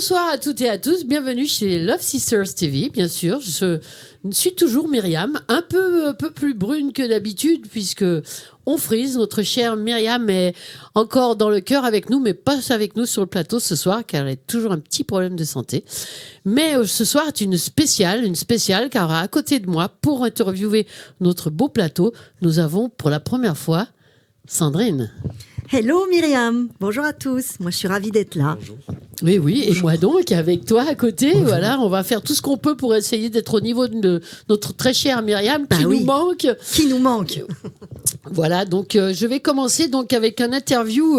Bonsoir à toutes et à tous, bienvenue chez Love Sisters TV, bien sûr. Je suis toujours Myriam, un peu plus brune que d'habitude, puisque on frise. Notre chère Myriam est encore dans le cœur avec nous, mais pas avec nous sur le plateau ce soir, car elle a toujours un petit problème de santé. Mais ce soir est une spéciale, car à côté de moi, pour interviewer notre beau plateau, nous avons pour la première fois Sandrine. Hello Myriam, bonjour à tous, moi je suis ravie d'être là. Bonjour. Oui, et moi donc avec toi à côté, bonjour. Voilà, on va faire tout ce qu'on peut pour essayer d'être au niveau de notre très chère Myriam qui nous manque. Qui nous manque. Voilà, donc je vais commencer donc avec un interview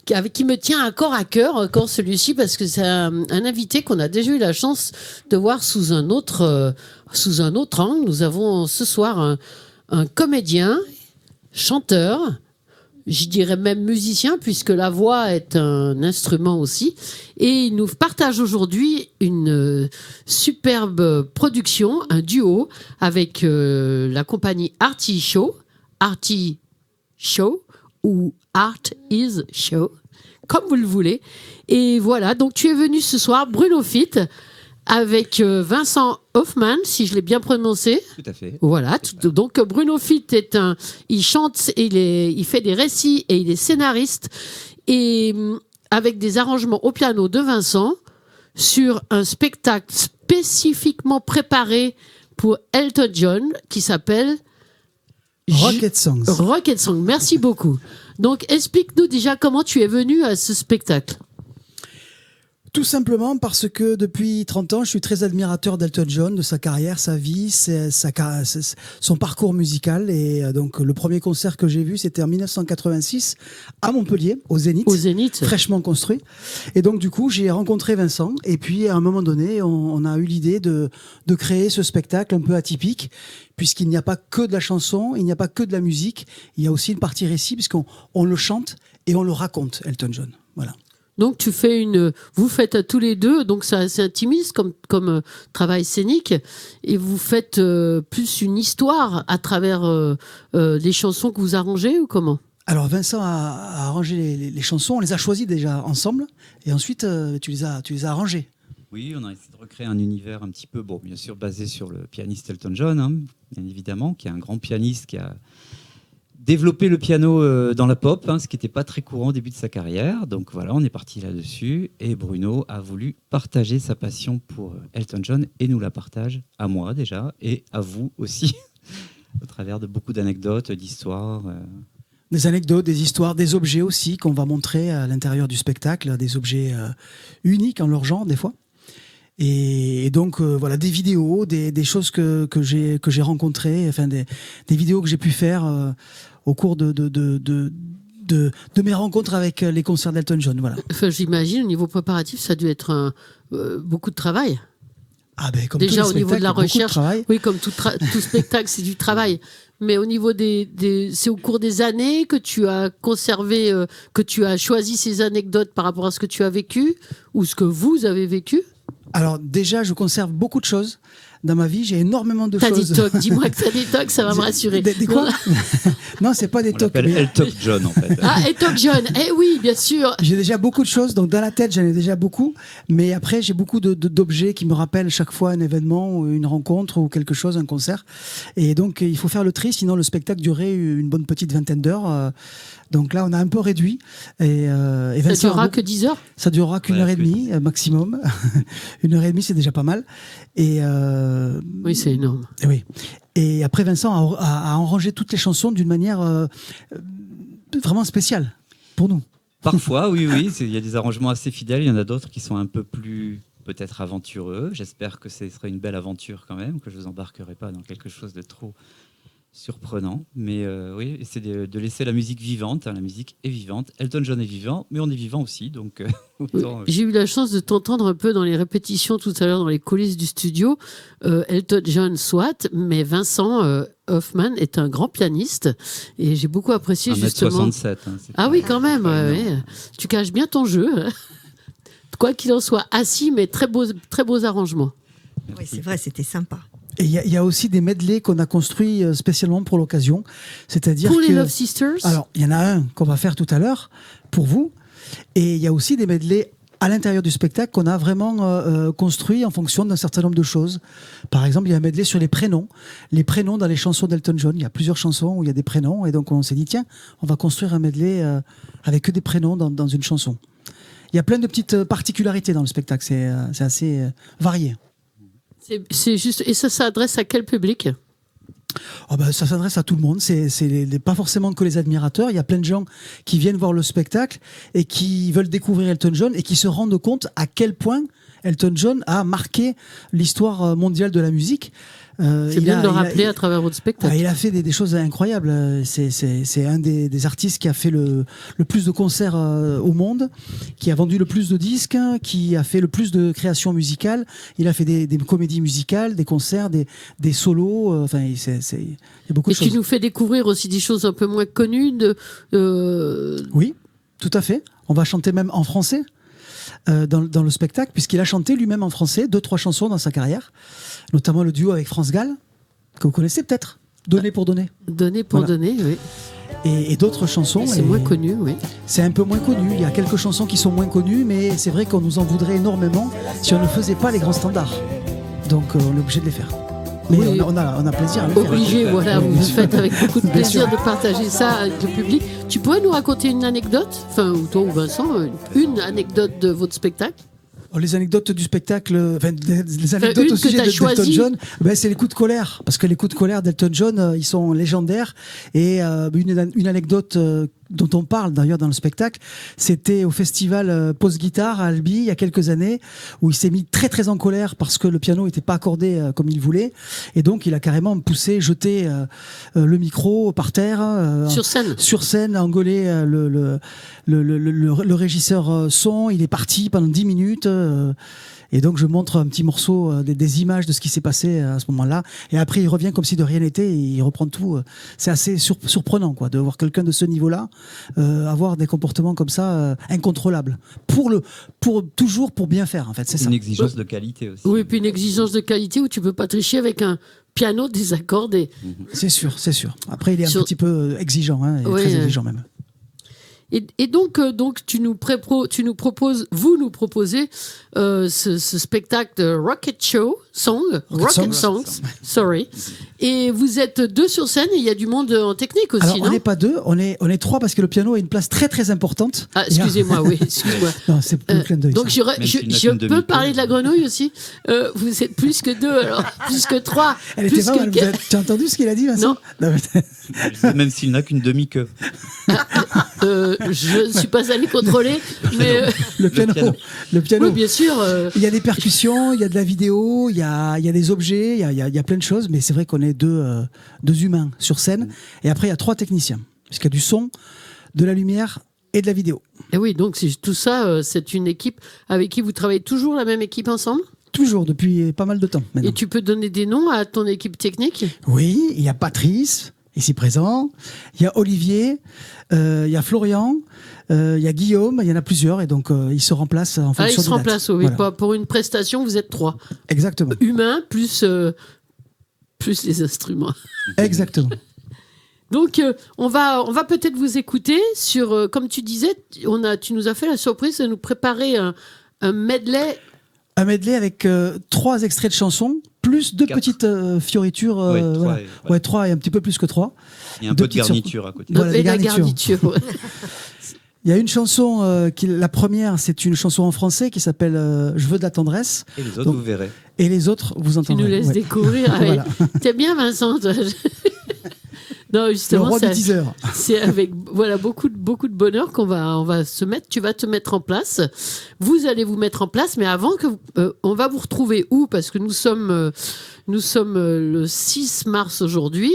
qui me tient encore à cœur, encore celui-ci, parce que c'est un invité qu'on a déjà eu la chance de voir sous un autre angle. Nous avons ce soir un comédien, chanteur, je dirais même musicien, puisque la voix est un instrument aussi. Et il nous partage aujourd'hui une superbe production, un duo avec la compagnie Artie Show ou Art is Show, comme vous le voulez. Et voilà, donc tu es venu ce soir, Bruno Fit, avec Vincent Hoffman, si je l'ai bien prononcé. Tout à fait. Voilà. Donc Bruno Fit il chante, il fait des récits et il est scénariste, et avec des arrangements au piano de Vincent sur un spectacle spécifiquement préparé pour Elton John qui s'appelle Rocket Songs. Rocket Songs. Merci beaucoup. Donc explique-nous déjà comment tu es venu à ce spectacle. Tout simplement parce que depuis 30 ans, je suis très admirateur d'Elton John, de sa carrière, sa vie, son parcours musical. Et donc, le premier concert que j'ai vu, c'était en 1986 à Montpellier, au Zénith. Au Zénith. Fraîchement construit. Et donc, du coup, j'ai rencontré Vincent. Et puis, à un moment donné, on a eu l'idée de créer ce spectacle un peu atypique, puisqu'il n'y a pas que de la chanson, il n'y a pas que de la musique. Il y a aussi une partie récit, puisqu'on le chante et on le raconte, Elton John. Voilà. Donc vous faites tous les deux, donc c'est assez intimiste comme travail scénique, et vous faites plus une histoire à travers les chansons que vous arrangez, ou comment ? Alors Vincent a arrangé les chansons, on les a choisies déjà ensemble, et ensuite tu les as arrangées. Oui, on a essayé de recréer un univers un petit peu, bien sûr basé sur le pianiste Elton John, hein, bien évidemment, qui est un grand pianiste qui a développer le piano dans la pop, ce qui n'était pas très courant au début de sa carrière. Donc voilà, on est parti là-dessus. Et Bruno a voulu partager sa passion pour Elton John et nous la partage à moi déjà et à vous aussi, au travers de beaucoup d'anecdotes, d'histoires. Des anecdotes, des histoires, des objets aussi qu'on va montrer à l'intérieur du spectacle, des objets uniques en leur genre des fois. Et donc voilà, des vidéos, des choses que j'ai rencontrées, enfin des vidéos que j'ai pu faire au cours de mes rencontres avec les concerts d'Elton John. Voilà. Enfin, j'imagine au niveau préparatif, ça a dû être beaucoup de travail. Ah ben comme déjà au niveau de la recherche, oui, comme tout spectacle, c'est du travail. Mais au niveau c'est au cours des années que tu as conservé, que tu as choisi ces anecdotes par rapport à ce que tu as vécu ou ce que vous avez vécu. Alors déjà, je conserve beaucoup de choses dans ma vie. J'ai énormément de choses. T'as des tocs, dis-moi que t'as des tocs, ça va me rassurer. Des quoi? Non, c'est pas des tocs. On l'appelle Elton John en fait. Ah, Elton John, oui, bien sûr. J'ai déjà beaucoup de choses, donc dans la tête, j'en ai déjà beaucoup. Mais après, j'ai beaucoup d'objets qui me rappellent chaque fois un événement, ou une rencontre ou quelque chose, un concert. Et donc, il faut faire le tri, sinon le spectacle durait une bonne petite vingtaine d'heures. Donc là, on a un peu réduit. Et ça durera que 10 heures ? Ça durera qu'une heure et demie maximum. 1h30, c'est déjà pas mal. Et oui, c'est énorme. Oui. Et après, Vincent a arrangé toutes les chansons d'une manière vraiment spéciale pour nous. Parfois, oui. Il y a des arrangements assez fidèles. Il y en a d'autres qui sont un peu plus peut-être aventureux. J'espère que ce serait une belle aventure quand même, que je ne vous embarquerai pas dans quelque chose de trop surprenant, mais oui, c'est de laisser la musique vivante. La musique est vivante. Elton John est vivant, mais on est vivant aussi. Donc, autant, j'ai eu la chance de t'entendre un peu dans les répétitions tout à l'heure, dans les coulisses du studio. Elton John, soit, mais Vincent Hoffman est un grand pianiste et j'ai beaucoup apprécié 1m67, justement. Ah oui, quand même. Ouais. Tu caches bien ton jeu. Quoi qu'il en soit, assis, mais très beaux arrangements. Oui, c'est vrai, c'était sympa. Et il y a aussi des medleys qu'on a construits spécialement pour l'occasion. C'est-à-dire pour les Love Sisters. Alors, il y en a un qu'on va faire tout à l'heure pour vous. Et il y a aussi des medleys à l'intérieur du spectacle qu'on a vraiment construit en fonction d'un certain nombre de choses. Par exemple, il y a un medley sur les prénoms dans les chansons d'Elton John. Il y a plusieurs chansons où il y a des prénoms, et donc on s'est dit tiens, on va construire un medley avec que des prénoms dans une chanson. Il y a plein de petites particularités dans le spectacle, c'est assez varié. C'est juste, et ça s'adresse à quel public? Oh ben, ça s'adresse à tout le monde, c'est pas forcément que les admirateurs. Il y a plein de gens qui viennent voir le spectacle et qui veulent découvrir Elton John et qui se rendent compte à quel point Elton John a marqué l'histoire mondiale de la musique. C'est bien de le rappeler à travers votre spectacle. Il a fait des choses incroyables. C'est un des artistes qui a fait le plus de concerts au monde, qui a vendu le plus de disques, qui a fait le plus de créations musicales. Il a fait des comédies musicales, des concerts, des solos. Enfin, il y a beaucoup de choses. Et tu nous fais découvrir aussi des choses un peu moins connues. Oui, tout à fait. On va chanter même en français. Dans le spectacle, puisqu'il a chanté lui-même en français 2-3 chansons dans sa carrière, notamment le duo avec France Gall, que vous connaissez peut-être, Donner pour donner. Donner pour donner, oui. Et d'autres chansons. C'est moins connu, oui. C'est un peu moins connu. Il y a quelques chansons qui sont moins connues, mais c'est vrai qu'on nous en voudrait énormément si on ne faisait pas les grands standards. Donc on est obligé de les faire. Mais oui, on a plaisir à le faire. Obligé, voilà, vous le faites avec beaucoup de plaisir de partager ça avec le public. Tu pourrais nous raconter une anecdote, enfin, ou toi ou Vincent, une anecdote de votre spectacle? Les anecdotes du spectacle, les anecdotes au sujet d'Elton John, c'est les coups de colère. Parce que les coups de colère d'Elton John, ils sont légendaires. Et une anecdote dont on parle d'ailleurs dans le spectacle, c'était au festival Pause Guitare à Albi il y a quelques années, où il s'est mis très très en colère parce que le piano n'était pas accordé comme il voulait, et donc il a carrément jeté le micro par terre, sur scène, engueulé le régisseur son. Il est parti pendant 10 minutes. Et donc je montre un petit morceau des images de ce qui s'est passé à ce moment-là. Et après il revient comme si de rien n'était et il reprend tout. C'est assez surprenant quoi, de voir quelqu'un de ce niveau-là avoir des comportements comme ça incontrôlables. Toujours pour bien faire en fait. C'est ça. Une exigence de qualité aussi. Oui, puis une exigence de qualité où tu peux pas tricher avec un piano désaccordé. C'est sûr. Après il est un petit peu exigeant, très exigeant même. Et donc vous nous proposez ce spectacle de Rocket Songs, sorry. Et vous êtes 2 sur scène et il y a du monde en technique aussi. Alors on n'est pas 2, on est 3 parce que le piano a une place très très importante. Ah, excusez-moi, oui, excusez-moi. Non, c'est plus le clin d'œil. Donc je peux parler de la grenouille aussi. Vous êtes plus que 2, alors plus que 3. Elle était pas mal. Tu as entendu ce qu'il a dit, Vincent? Non. Même s'il n'a qu'une demi-queue. Je ne suis pas allé contrôler, mais le piano. Oui, bien sûr. Il y a des percussions, il y a de la vidéo, il y a des objets, il y a plein de choses, mais c'est vrai qu'on est 2 humains sur scène. Et après, il y a 3 techniciens, puisqu'il y a du son, de la lumière et de la vidéo. Et oui, donc tout ça, c'est une équipe avec qui vous travaillez toujours, la même équipe ensemble? Toujours, depuis pas mal de temps maintenant. Et tu peux donner des noms à ton équipe technique? Oui, il y a Patrice, ici présent, il y a Olivier, il y a Florian, il y a Guillaume, il y en a plusieurs, et donc ils se remplacent en fonction ils se remplacent, oui. Voilà. Pour une prestation, vous êtes 3. Exactement. Humains plus les instruments. Exactement. Donc, on va peut-être vous écouter sur, comme tu disais, tu nous as fait la surprise de nous préparer un medley. Un medley avec 3 extraits de chansons, plus 2 petites fioritures. 3 et un petit peu plus que 3. Et un peu de garniture à côté. Voilà, et la garniture. Il y a une chanson, la première, c'est une chanson en français qui s'appelle Je veux de la tendresse. Et les autres, vous verrez. Et les autres, vous entendrez. Tu nous laisses découvrir. Voilà. T'es bien, Vincent. Non, justement, le roi du teaser. C'est avec beaucoup de bonheur qu'on va se mettre. Tu vas te mettre en place. Vous allez vous mettre en place, mais avant que on va vous retrouver où? Parce que nous sommes le 6 mars aujourd'hui,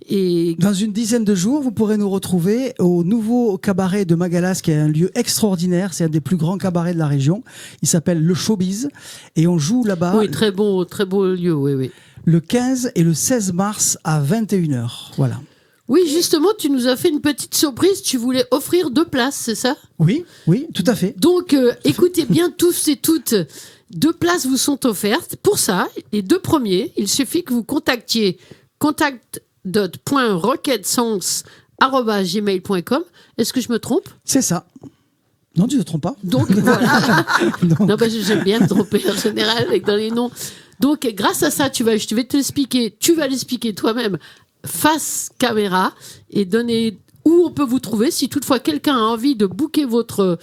et dans une dizaine de jours, vous pourrez nous retrouver au nouveau cabaret de Magalas, qui est un lieu extraordinaire. C'est un des plus grands cabarets de la région. Il s'appelle le Showbiz, et on joue là-bas. Oui, très beau lieu. Oui. Le 15 et le 16 mars à 21h. Voilà. Oui, justement, tu nous as fait une petite surprise. Tu voulais offrir 2 places, c'est ça? Oui, tout à fait. Donc, écoutez bien tous et toutes. 2 places vous sont offertes. Pour ça, les 2 premiers, il suffit que vous contactiez contact.rocketsongs@gmail.com. Est-ce que je me trompe? C'est ça. Non, tu ne te trompes pas. Donc voilà. Non. Non, j'aime bien me tromper en général dans les noms. Donc grâce à ça, je vais te l'expliquer. Tu vas l'expliquer toi-même face caméra et donner où on peut vous trouver si toutefois quelqu'un a envie de booker votre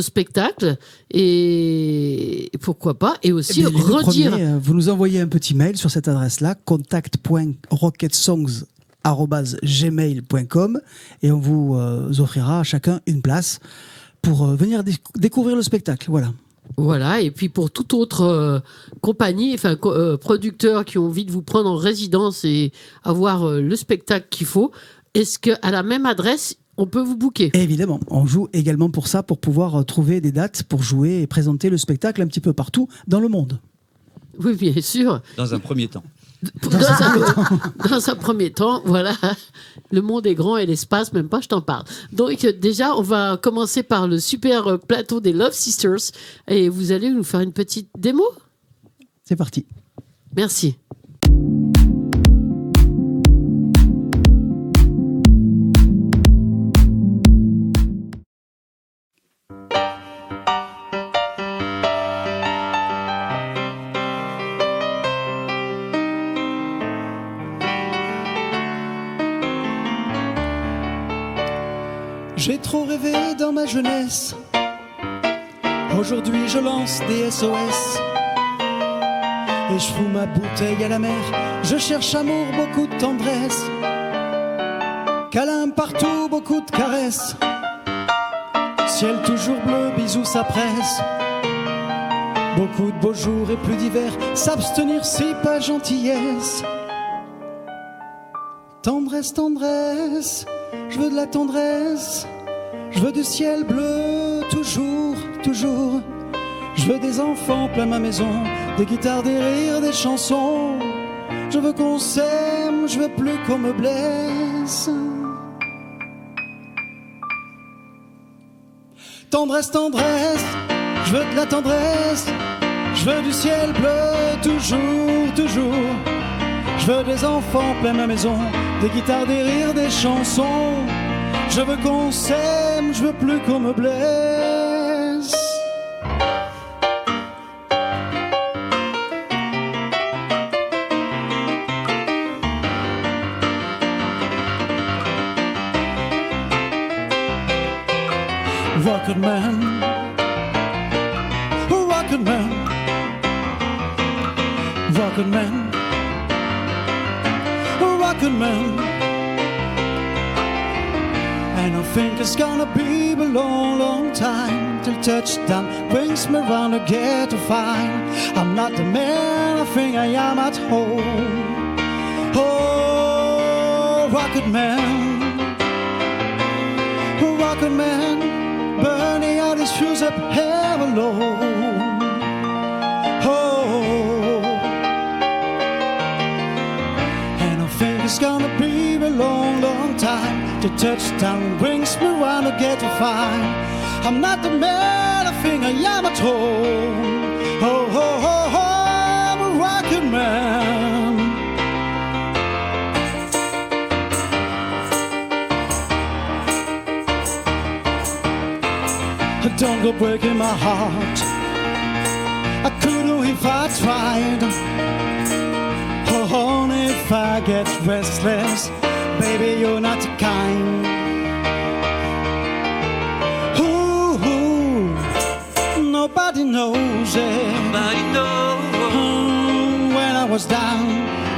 spectacle et pourquoi pas, et aussi redire. Vous nous envoyez un petit mail sur cette adresse-là, contact.rocketsongs@gmail.com, et on vous offrira à chacun une place pour venir découvrir le spectacle. Voilà, et puis pour toute autre compagnie, producteurs qui ont envie de vous prendre en résidence et avoir le spectacle qu'il faut, est-ce qu'à la même adresse, on peut vous booker? Évidemment, on joue également pour ça, pour pouvoir trouver des dates pour jouer et présenter le spectacle un petit peu partout dans le monde. Oui, bien sûr. Dans un premier temps. Dans un premier temps, voilà. Le monde est grand et l'espace, même pas, je t'en parle. Donc, déjà, on va commencer par le super plateau des Love Sisters et vous allez nous faire une petite démo? C'est parti. Merci. J'ai trop rêvé dans ma jeunesse. Aujourd'hui je lance des SOS. Et je fous ma bouteille à la mer. Je cherche amour, beaucoup de tendresse. Câlins partout, beaucoup de caresses. Ciel toujours bleu, bisous, ça presse. Beaucoup de beaux jours et plus d'hiver. S'abstenir, c'est pas gentillesse. Tendresse, tendresse, je veux de la tendresse. Je veux du ciel bleu, toujours, toujours. Je veux des enfants plein ma maison, des guitares, des rires, des chansons. Je veux qu'on s'aime, je veux plus qu'on me blesse. Tendresse, tendresse, je veux de la tendresse. Je veux du ciel bleu, toujours, toujours. Je veux des enfants plein ma maison, des guitares, des rires, des chansons. Je veux qu'on s'aime, je veux plus qu'on me blesse. Rocket man, rocket man, rocket man, rocket man. And I think it's gonna be a long, long time till touchdown brings me round again to find I'm not the man I think I am at home. Oh, rocket man, burning all his fuse up here alone. Oh, and I think it's gonna be a long, long time. The touchdown brings me round again to find I'm not the man I think I am at home. Oh, oh, oh, oh, I'm a rocket man. Don't go breaking my heart. I couldn't if I tried. Oh, only if I get restless. Baby, you're not the kind. Ooh, nobody knows it. Nobody knows. When I was down,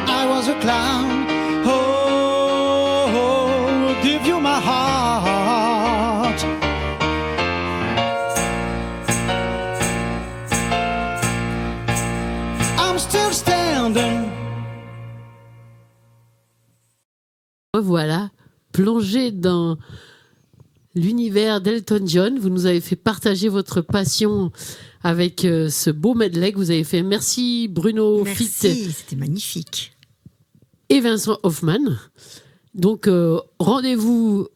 I was a clown. Oh, I'll give you my heart. I'm still standing. Voilà, plongé dans l'univers d'Elton John. Vous nous avez fait partager votre passion avec ce beau medley que vous avez fait. Merci Bruno Merci, Fitt c'était magnifique. et Vincent Hoffman. Donc rendez-vous,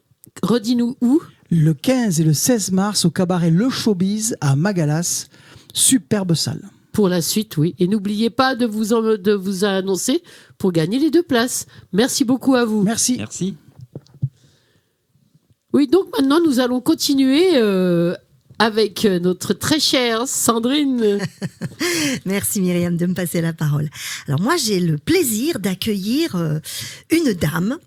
redis-nous où? Le 15 et le 16 mars au cabaret Le Showbiz à Magalas. Superbe salle. Pour la suite, oui. Et n'oubliez pas de vous annoncer pour gagner les 2 places. Merci beaucoup à vous. Merci. Merci. Oui, donc maintenant, nous allons continuer avec notre très chère Sandrine. Merci Myriam de me passer la parole. Alors moi j'ai le plaisir d'accueillir une dame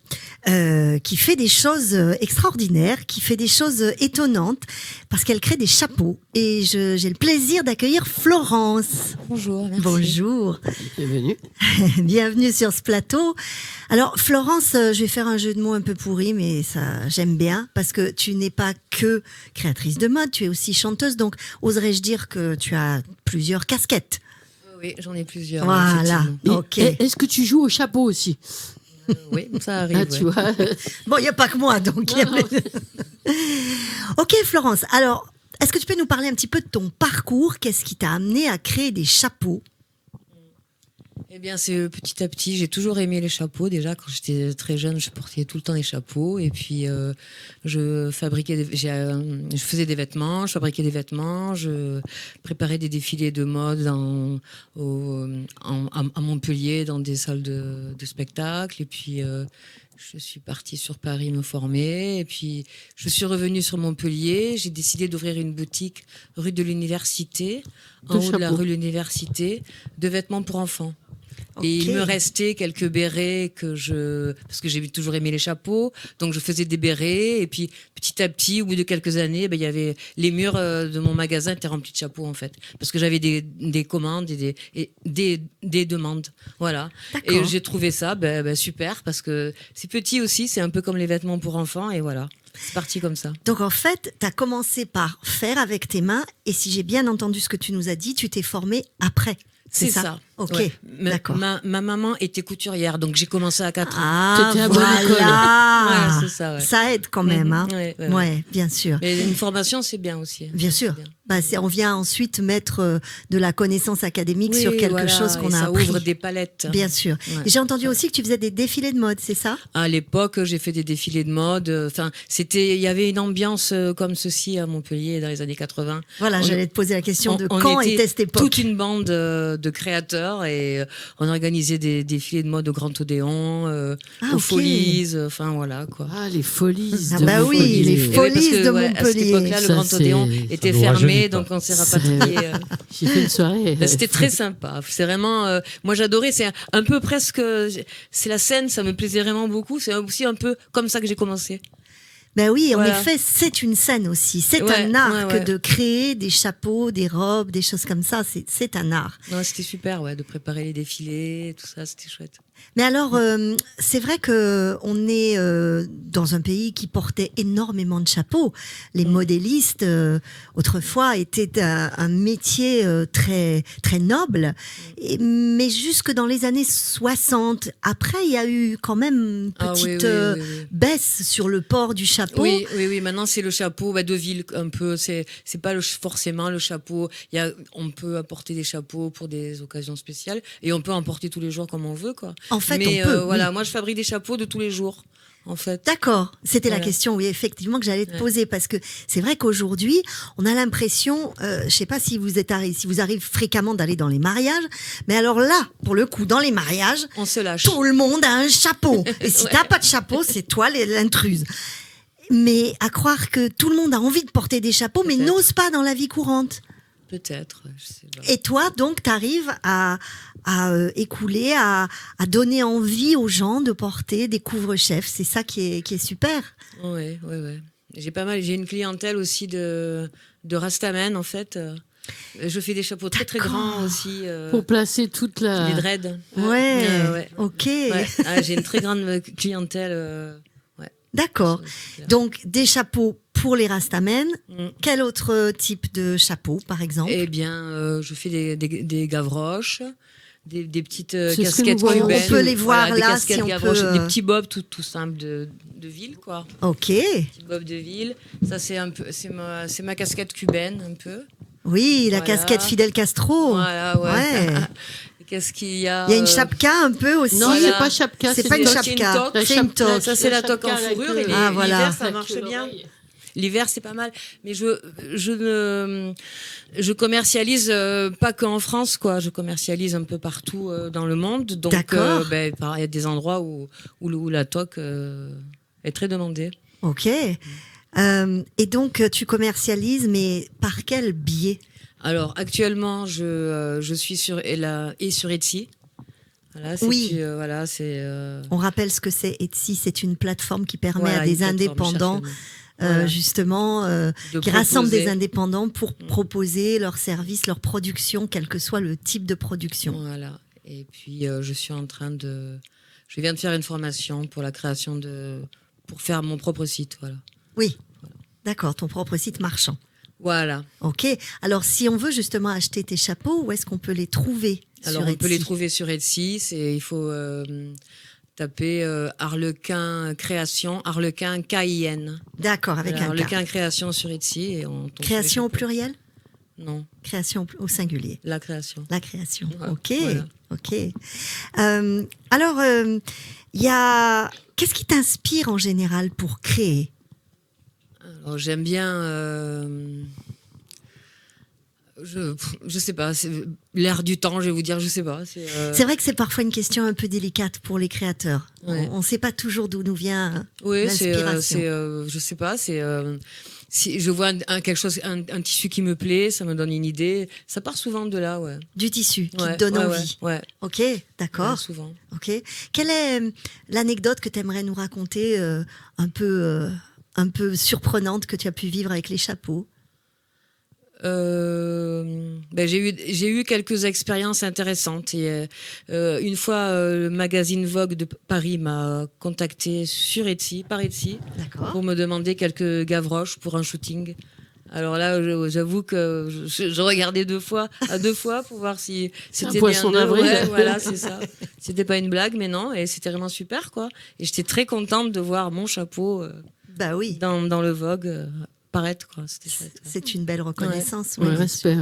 qui fait des choses extraordinaires, qui fait des choses étonnantes parce qu'elle crée des chapeaux. Et j'ai le plaisir d'accueillir Florence. Bonjour, merci. Bonjour. Bienvenue. Bienvenue sur ce plateau. Alors Florence, je vais faire un jeu de mots un peu pourri, mais ça j'aime bien parce que tu n'es pas que créatrice de mode, tu es aussi chanteuse. Donc oserais-je dire que tu as plusieurs casquettes? Oui, j'en ai plusieurs. Voilà. Et Ok. est-ce que tu joues au chapeau aussi? Oui, ça arrive. Ah, tu vois. Bon, il n'y a pas que moi, donc. Non, non. Ok, Florence. Alors, est-ce que tu peux nous parler un petit peu de ton parcours? Qu'est-ce qui t'a amené à créer des chapeaux? Eh bien, c'est petit à petit. J'ai toujours aimé les chapeaux. Déjà, quand j'étais très jeune, je portais tout le temps des chapeaux. Et puis, je faisais des vêtements, je fabriquais des vêtements, je préparais des défilés de mode à Montpellier, dans des salles de spectacle. Et puis, je suis partie sur Paris me former. Et puis, je suis revenue sur Montpellier. J'ai décidé d'ouvrir une boutique rue de l'Université, en haut de la rue de l'Université, de vêtements pour enfants. Et il me restait quelques bérets parce que j'ai toujours aimé les chapeaux, donc je faisais des bérets. Et puis petit à petit, au bout de quelques années, il y avait les murs de mon magasin étaient remplis de chapeaux en fait, parce que j'avais des commandes et des demandes, voilà. Et j'ai trouvé ça super parce que c'est petit aussi, c'est un peu comme les vêtements pour enfants et voilà. C'est parti comme ça. Donc en fait, tu as commencé par faire avec tes mains et si j'ai bien entendu ce que tu nous as dit, tu t'es formée après. C'est ça. Ok, ouais. d'accord. Ma maman était couturière, donc j'ai commencé à 4 ans. Ah, C'était à bonne école. voilà. Ouais, c'est ça, ouais. Ça aide quand même, hein. Ouais. Bien sûr. Mais une formation, c'est bien aussi. Bien sûr. Bien. On vient ensuite mettre de la connaissance académique sur quelque chose qu'on a appris. Ça ouvre des palettes. Bien sûr. Ouais. Et j'ai entendu aussi que tu faisais des défilés de mode, c'est ça? À l'époque, j'ai fait des défilés de mode. Enfin, il y avait une ambiance comme ceci à Montpellier dans les années 80. Voilà, j'allais te poser la question de on quand était était cette époque. Toute une bande de créateurs et on organisait des défilés de mode au Grand Odéon, aux Folies. Enfin voilà quoi. Ah, les Folies. Ah de bah oui, Montpellier. les Et oui, Folies parce que, de à cette Montpellier. époque-là, le Ça, Grand Odéon c'est- était nous rajeunit fermé, pas. donc on s'est rapatrié. J'ai fait une soirée. C'était très sympa. C'est vraiment, moi j'adorais. C'est un peu presque, c'est la scène, ça me plaisait vraiment beaucoup. C'est aussi un peu comme ça que j'ai commencé. Ben oui, en Voilà. effet, c'est une scène aussi. C'est Ouais, un art ouais. que de créer des chapeaux, des robes, des choses comme ça. C'est un art. Non, c'était super, de préparer les défilés, tout ça, c'était chouette. Mais alors, c'est vrai que on est dans un pays qui portait énormément de chapeaux. Les modélistes, autrefois, étaient un métier très très noble. Mais jusque dans les années 60, après, il y a eu quand même une petite baisse sur le port du chapeau. Oui. Maintenant, c'est le chapeau de ville un peu. C'est pas forcément le chapeau. On peut apporter des chapeaux pour des occasions spéciales et on peut en porter tous les jours comme on veut, quoi. En fait, mais on peut. voilà, oui. moi, je fabrique des chapeaux de tous les jours, en fait. D'accord, c'était Voilà. la question, oui, effectivement, que j'allais te poser, parce que c'est vrai qu'aujourd'hui, on a l'impression, je sais pas si vous arrivez fréquemment d'aller dans les mariages, mais alors là, pour le coup, dans les mariages, On se lâche. tout le monde a un chapeau. Et si t'as pas de chapeau, c'est toi l'intruse. Mais à croire que tout le monde a envie de porter des chapeaux, mais Peut-être. n'ose pas dans la vie courante. Peut-être, je sais pas. Et toi, donc, t'arrives à écouler, à donner envie aux gens de porter des couvre-chefs. C'est ça qui est super. Ouais. J'ai une clientèle aussi de Rastaman, en fait. Je fais des chapeaux très très grands aussi. Pour placer toute la. Les dreads. Ouais. Ok. Ouais. Ah, j'ai une très grande clientèle. D'accord. Donc, des chapeaux pour les Rastamen. Mm. Quel autre type de chapeau, par exemple? Eh bien, je fais des gavroches, des petites C'est ce que casquettes nous voyons. cubaines. On peut les voir des là, casquettes si on gavroches, peut, des petits bobs tout simples de ville, quoi. Ok. Petits bobs de ville. Ça, c'est ma casquette cubaine, un peu. Oui, la Voilà. casquette Fidel Castro. Voilà, ouais. Ouais. Qu'est-ce qu'il y a Il y a une chapka un peu aussi. Non, Voilà. c'est pas chapka. C'est pas une c'est chapka, une toque. c'est une toque. Ça, c'est la toque en chapka avec fourrure. le- Et Ah, voilà. l'hiver, ça Avec marche bien. l'oreille. L'hiver, c'est pas mal. Mais je commercialise pas qu'en France, quoi. Je commercialise un peu partout dans le monde. Donc, D'accord. il y a des endroits où la toque est très demandée. Ok. Et donc, tu commercialises, mais par quel biais? Alors actuellement, je suis sur sur Etsy. Voilà, Oui. Voilà, c'est. On rappelle ce que c'est Etsy, c'est une plateforme qui permet Voilà, à des une plateforme, indépendants, cherche le nom. Voilà. justement, De qui rassemble des proposer. indépendants pour proposer leurs services, leur production, quel que soit le type de production. Voilà. Et puis je suis en train de. Je viens de faire une formation pour la création pour faire mon propre site. Voilà. Oui, d'accord, ton propre site marchand. Voilà. Ok, alors si on veut justement acheter tes chapeaux, où est-ce qu'on peut les trouver? Alors sur on peut les Etsy? trouver sur Etsy. Il faut taper Harlequin Création, Harlequin KIN. D'accord, avec Voilà, un K. Harlequin Création sur Etsy et on tombe sur les Création au chapeaux. pluriel? Non, Création au singulier. la création. La création. Ouais, Ok, voilà. ok. Alors, qu'est-ce qui t'inspire en général pour créer? Alors, j'aime bien. Je sais pas, c'est l'air du temps, je vais vous dire, je sais pas. C'est vrai que c'est parfois une question un peu délicate pour les créateurs. Ouais. On ne sait pas toujours d'où nous vient Oui, l'inspiration. je sais pas, si je vois quelque chose, un tissu qui me plaît, ça me donne une idée. Ça part souvent de là, ouais. Du tissu qui Ouais, te donne ouais, envie. Ouais, Ok, ouais, d'accord. souvent. Ok. Quelle est l'anecdote que tu aimerais nous raconter un peu surprenante que tu as pu vivre avec les chapeaux? J'ai eu quelques expériences intéressantes. Et, une fois, le magazine Vogue de Paris m'a contacté par Etsy, D'accord. pour me demander quelques gavroches pour un shooting. Alors là, j'avoue que je regardais deux fois pour voir si c'était poisson bien eux. d'avril. Ouais, voilà, c'est ça. C'était pas une blague, mais non, et c'était vraiment super, quoi. Et j'étais très contente de voir mon chapeau Bah oui, dans le Vogue paraître, quoi. C'était chouette. Ouais. c'est une belle reconnaissance. Ouais, oui. respect.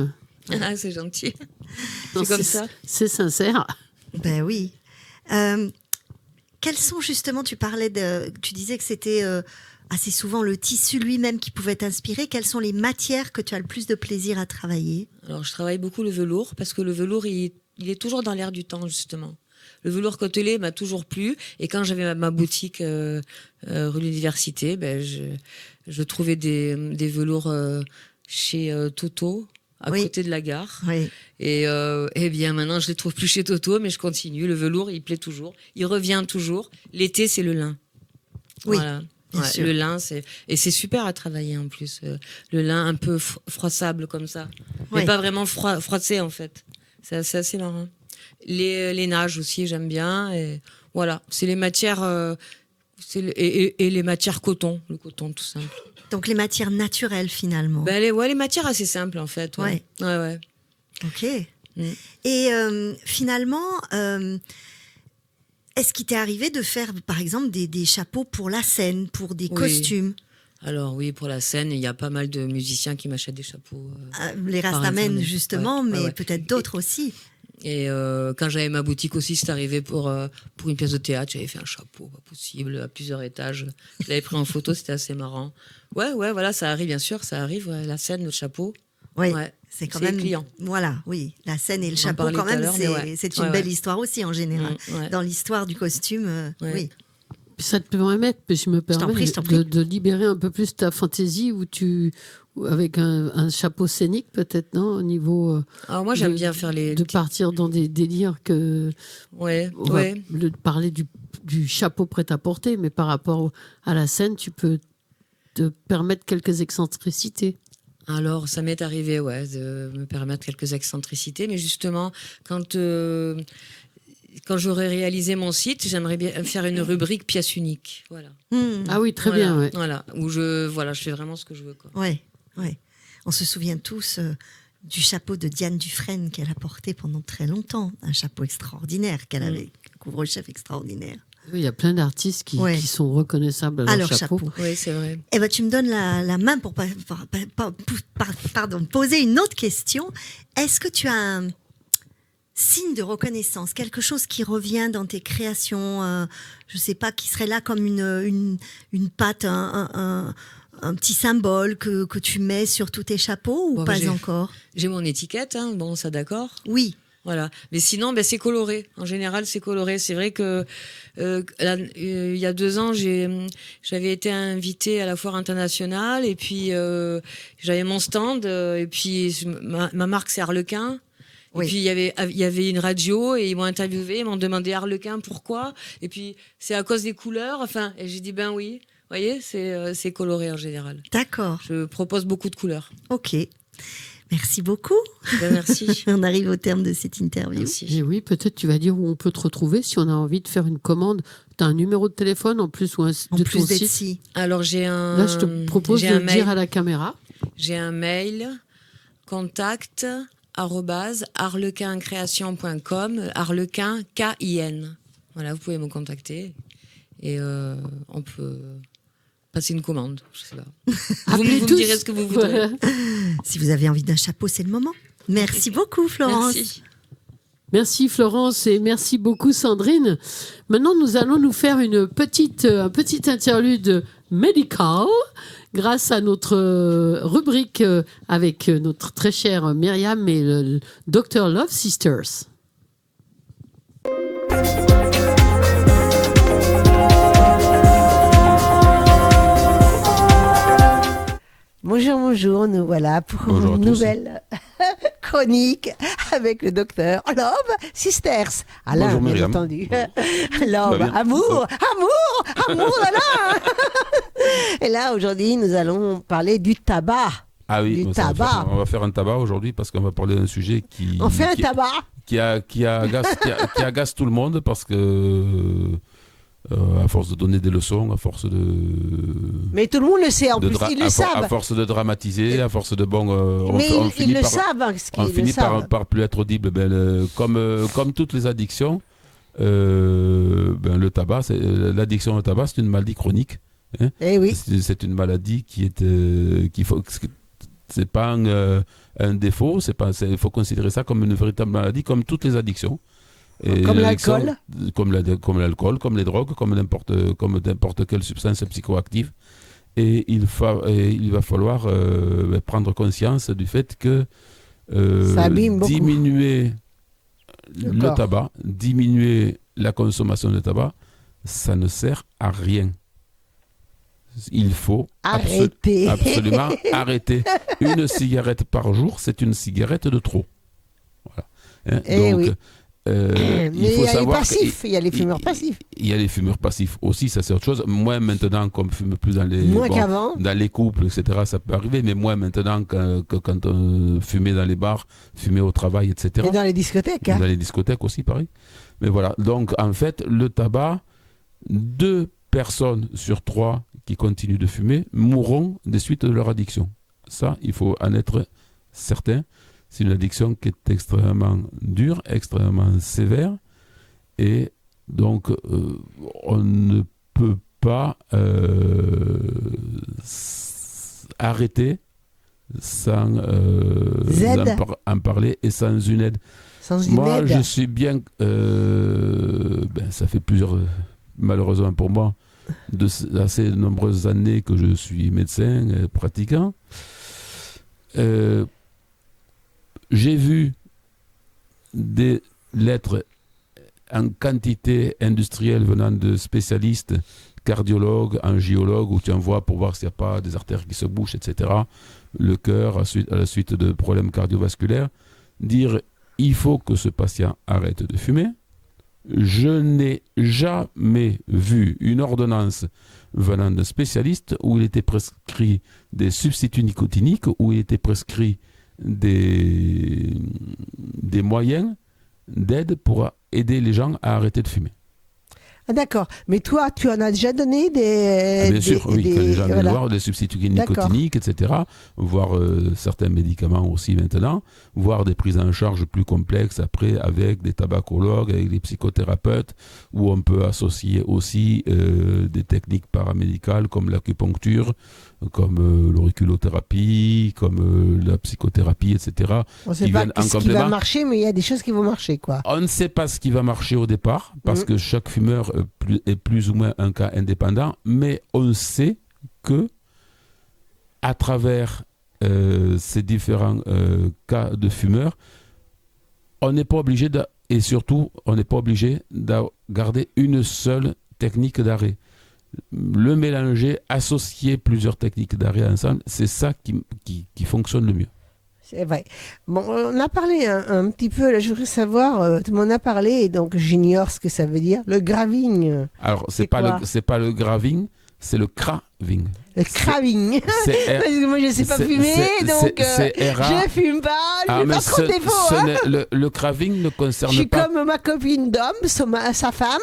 Ah, c'est gentil. Non, C'est comme ça. C'est sincère. Ben oui. Quels sont justement, tu disais que c'était assez souvent le tissu lui-même qui pouvait t'inspirer. Quelles sont les matières que tu as le plus de plaisir à travailler? Alors, je travaille beaucoup le velours parce que le velours, il est toujours dans l'air du temps, justement. Le velours côtelé m'a toujours plu. Et quand j'avais ma boutique rue de l'Université, je trouvais des velours chez Toto, à Oui. côté de la gare. Oui. Et bien maintenant, je les trouve plus chez Toto, mais je continue. Le velours, il plaît toujours. Il revient toujours. L'été, c'est le lin. Oui, Voilà. bien Ouais, sûr. le lin, et c'est super à travailler en plus. Le lin un peu froissable comme ça. Mais Ouais. pas vraiment froissé en fait. C'est assez marrant. Les nages aussi, j'aime bien. Et voilà, c'est les matières. Et les matières coton, le coton tout simple. Donc les matières naturelles finalement. Ben, les matières assez simples en fait. Ouais. Ouais. Ok. Mm. Et finalement, est-ce qu'il t'est arrivé de faire par exemple des chapeaux pour la scène, pour des Oui. costumes? Alors oui, pour la scène, il y a pas mal de musiciens qui m'achètent des chapeaux. Les Rastamen Internet. justement, Ouais, mais ouais. peut-être d'autres aussi. Et quand j'avais ma boutique aussi, c'est arrivé pour une pièce de théâtre. J'avais fait un chapeau, pas possible, à plusieurs étages. Je l'avais pris en photo, c'était assez marrant. Ouais, voilà, ça arrive, bien sûr, ça arrive, ouais, la scène, le chapeau. Oui, Ouais, c'est quand c'est même. les clients. Voilà, oui, la scène et le On en chapeau parlait quand tout à même, l'heure, mais ouais. c'est une Ouais, belle ouais. histoire aussi en général. Ouais. Dans l'histoire du costume, Ouais. oui. Ça te permet, je me t'en permets, prie, je t'en prie. de libérer un peu plus ta fantaisie avec un chapeau scénique peut-être, non, au niveau Alors moi, j'aime bien faire de partir dans des délires que Ouais, on va ouais. parler du chapeau prêt-à-porter, mais par rapport à la scène, tu peux te permettre quelques excentricités. Alors, ça m'est arrivé, ouais, de me permettre quelques excentricités, mais justement, quand j'aurai réalisé mon site, j'aimerais bien faire une rubrique pièce unique. Voilà. Ah oui, très Voilà, bien, ouais. Voilà, où je fais vraiment ce que je veux, quoi. Ouais, ouais. On se souvient tous du chapeau de Diane Dufresne qu'elle a porté pendant très longtemps. Un chapeau extraordinaire qu'elle avait, un couvre-chef extraordinaire. Oui, il y a plein d'artistes qui sont reconnaissables à À leur leur chapeau. chapeau. Oui, c'est vrai. Eh ben, tu me donnes la main pour poser une autre question. Est-ce que tu as un signe de reconnaissance, quelque chose qui revient dans tes créations, je sais pas, qui serait là comme une patte, un petit symbole que tu mets sur tous tes chapeaux ou Bon, pas j'ai- encore? J'ai mon étiquette, hein, bon, ça d'accord. Oui, Voilà. Mais sinon, c'est coloré. En général, c'est coloré. C'est vrai que il y a 2 ans, j'avais été invitée à la foire internationale et puis j'avais mon stand et puis ma marque c'est Harlequin. Et puis il y avait une radio et ils m'ont interviewé, ils m'ont demandé Harlequin pourquoi. Et puis c'est à cause des couleurs. Enfin, et j'ai dit ben oui. Vous voyez, c'est coloré en général. D'accord. Je propose beaucoup de couleurs. Ok. Merci beaucoup. Merci. On arrive au terme de cette interview. Merci. Et oui, peut-être tu vas dire où on peut te retrouver si on a envie de faire une commande. Tu as un numéro de téléphone en plus ou En de plus ton d'être site. si. Alors j'ai un. Là, je te propose de le dire à la caméra. J'ai un mail contact@arlequincreation.com, Harlequin KIN. Voilà, vous pouvez me contacter et on peut passer une commande. Je sais pas. Vous me direz ce que vous voudrez. Si vous avez envie d'un chapeau, c'est le moment. Merci beaucoup, Florence. Merci. Merci Florence et merci beaucoup Sandrine. Maintenant, nous allons nous faire un petit interlude médical grâce à notre rubrique avec notre très chère Myriam et le Dr Love Sisters. Bonjour, nous voilà pour une nouvelle chronique avec le docteur Love Sisters. Alain, Bonjour, bien Myriam. entendu. Bonjour. Love, Bien. amour, là. Et là, aujourd'hui, nous allons parler du tabac. Ah oui, Du ça, tabac. on va faire un tabac aujourd'hui parce qu'on va parler d'un sujet qui On fait un qui, tabac. qui agace tout le monde parce que à force de donner des leçons, à force de Mais tout le monde le sait, en de plus, dra- ils le à savent. force de dramatiser, à force de Mais on ils finit le par savent, hein, on ils le finit savent. par plus être audible. Comme toutes les addictions, le tabac, l'addiction au tabac, c'est une maladie chronique. Hein. Eh oui. C'est une maladie c'est pas un défaut, il faut considérer ça comme une véritable maladie, comme toutes les addictions. Et Comme l'addiction, l'alcool. comme l'alcool, comme les drogues, comme n'importe quelle substance psychoactive. Et il va falloir prendre conscience du fait que Ça abîme beaucoup. diminuer Le le corps. tabac, diminuer la consommation de tabac, ça ne sert à rien. Il faut Arrêtez. absolument arrêter. Une cigarette par jour, c'est une cigarette de trop. Voilà. Hein, Eh oui. il Mais il faut y a les savoir passifs, il y a les fumeurs passifs. Il y a les fumeurs passifs aussi, ça c'est autre chose. Moins maintenant, comme on fume plus dans Moins qu'avant. dans les couples, etc., ça peut arriver, mais moins maintenant que quand on fumait dans les bars, fumait au travail, etc. Et dans les discothèques. Hein. Dans les discothèques aussi, pareil. Mais voilà, donc en fait, le tabac, 2 personnes sur 3 qui continuent de fumer mourront des suites de leur addiction. Ça, il faut en être certain. C'est une addiction qui est extrêmement dure, extrêmement sévère. Et donc, on ne peut pas arrêter sans en parler et sans une aide. Sans une Moi, aide. je suis bien. Ça fait malheureusement pour moi, assez nombreuses années que je suis médecin pratiquant. J'ai vu des lettres en quantité industrielle venant de spécialistes, cardiologues, angiologues, où tu envoies pour voir s'il n'y a pas des artères qui se bouchent, etc. Le cœur, à la suite de problèmes cardiovasculaires, dire il faut que ce patient arrête de fumer. Je n'ai jamais vu une ordonnance venant d'un spécialiste où il était prescrit des substituts nicotiniques, où il était prescrit des moyens d'aide pour aider les gens à arrêter de fumer. Ah, d'accord. Mais toi, tu en as déjà donné des... Bien sûr, oui, que les gens viennent voir des substituts nicotiniques, etc. Voir certains médicaments aussi maintenant, voir des prises en charge plus complexes après avec des tabacologues, avec des psychothérapeutes, où on peut associer aussi des techniques paramédicales comme l'acupuncture, comme l'auriculothérapie, comme la psychothérapie, etc. On ne sait pas ce qui va marcher, mais il y a des choses qui vont marcher, quoi. On ne sait pas ce qui va marcher au départ, parce que chaque fumeur est plus ou moins un cas indépendant, mais on sait que à travers ces différents cas de fumeurs, on n'est pas obligé et surtout, on n'est pas obligé de garder une seule technique d'arrêt. Le mélanger, associer plusieurs techniques d'arrêt ensemble, c'est ça qui fonctionne le mieux. C'est vrai. Bon, on a parlé un petit peu, là, je voudrais savoir, tout le monde a parlé, et donc j'ignore ce que ça veut dire. Le graving. Alors, c'est pas le graving, c'est le craving. Le craving. Parce que moi, je ne sais pas fumer, donc je ne fume pas, je n'ai pas trop de défauts. Le craving ne concerne pas... Je suis comme ma copine Dom, sa femme.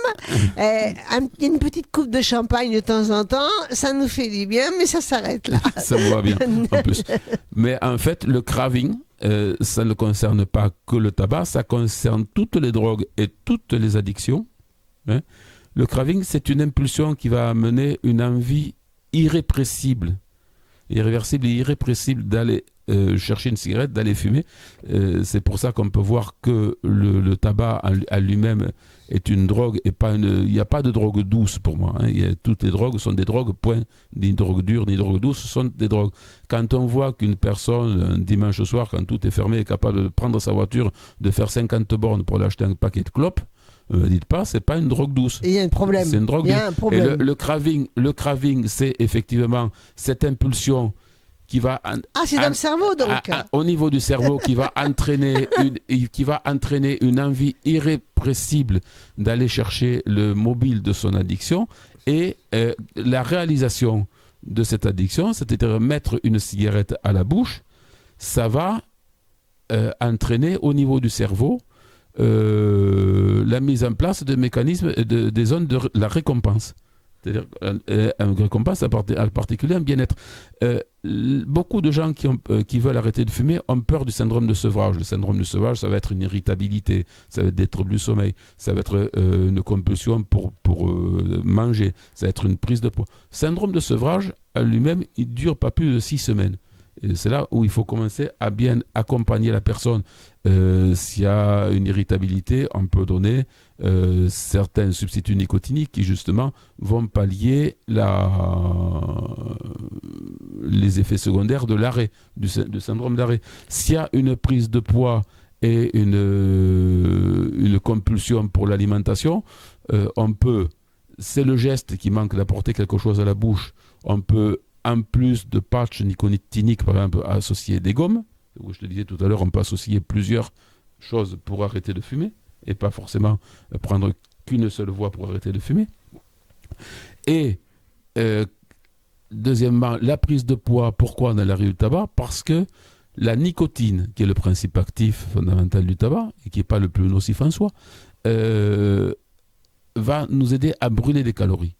Une petite coupe de champagne de temps en temps, ça nous fait du bien, mais ça s'arrête là. Ça me va bien, en plus. Mais en fait, le craving, ça ne concerne pas que le tabac, ça concerne toutes les drogues et toutes les addictions. Hein. Le craving, c'est une impulsion qui va amener une envie irréversible et irrépressible d'aller chercher une cigarette, d'aller fumer. C'est pour ça qu'on peut voir que le tabac à lui-même est une drogue et il n'y a pas de drogue douce pour moi. Hein. Toutes les drogues sont des drogues, point. Ni drogue dure, ni drogue douce, ce sont des drogues. Quand on voit qu'une personne, un dimanche soir, quand tout est fermé, est capable de prendre sa voiture, de faire 50 bornes pour aller acheter un paquet de clopes, ne dites pas, c'est pas une drogue douce. Il y a un problème. C'est une drogue. Il y a un problème. Et le craving, c'est effectivement cette impulsion qui va... c'est dans le cerveau, donc. Au niveau du cerveau, qui va entraîner une envie irrépressible d'aller chercher le mobile de son addiction. Et la réalisation de cette addiction, c'est-à-dire mettre une cigarette à la bouche, ça va entraîner au niveau du cerveau la mise en place de mécanismes des zones de la récompense. C'est-à-dire une récompense en particulier un bien-être. Beaucoup de gens qui veulent arrêter de fumer ont peur du syndrome de sevrage. Le syndrome de sevrage, ça va être une irritabilité, ça va être des troubles du sommeil, ça va être une compulsion pour manger, ça va être une prise de poids. Le syndrome de sevrage, lui-même, il ne dure pas plus de 6 semaines. Et c'est là où il faut commencer à bien accompagner la personne. S'il y a une irritabilité, on peut donner certains substituts nicotiniques qui justement vont pallier les effets secondaires de l'arrêt, du syndrome d'arrêt. S'il y a une prise de poids et une compulsion pour l'alimentation, c'est le geste qui manque d'apporter quelque chose à la bouche. On peut, en plus de patchs nicotiniques, par exemple, associer des gommes. Je te disais tout à l'heure, on peut associer plusieurs choses pour arrêter de fumer et pas forcément prendre qu'une seule voie pour arrêter de fumer. Et deuxièmement, la prise de poids. Pourquoi on a l'arrêt du tabac? Parce que la nicotine, qui est le principe actif fondamental du tabac et qui n'est pas le plus nocif en soi, va nous aider à brûler des calories.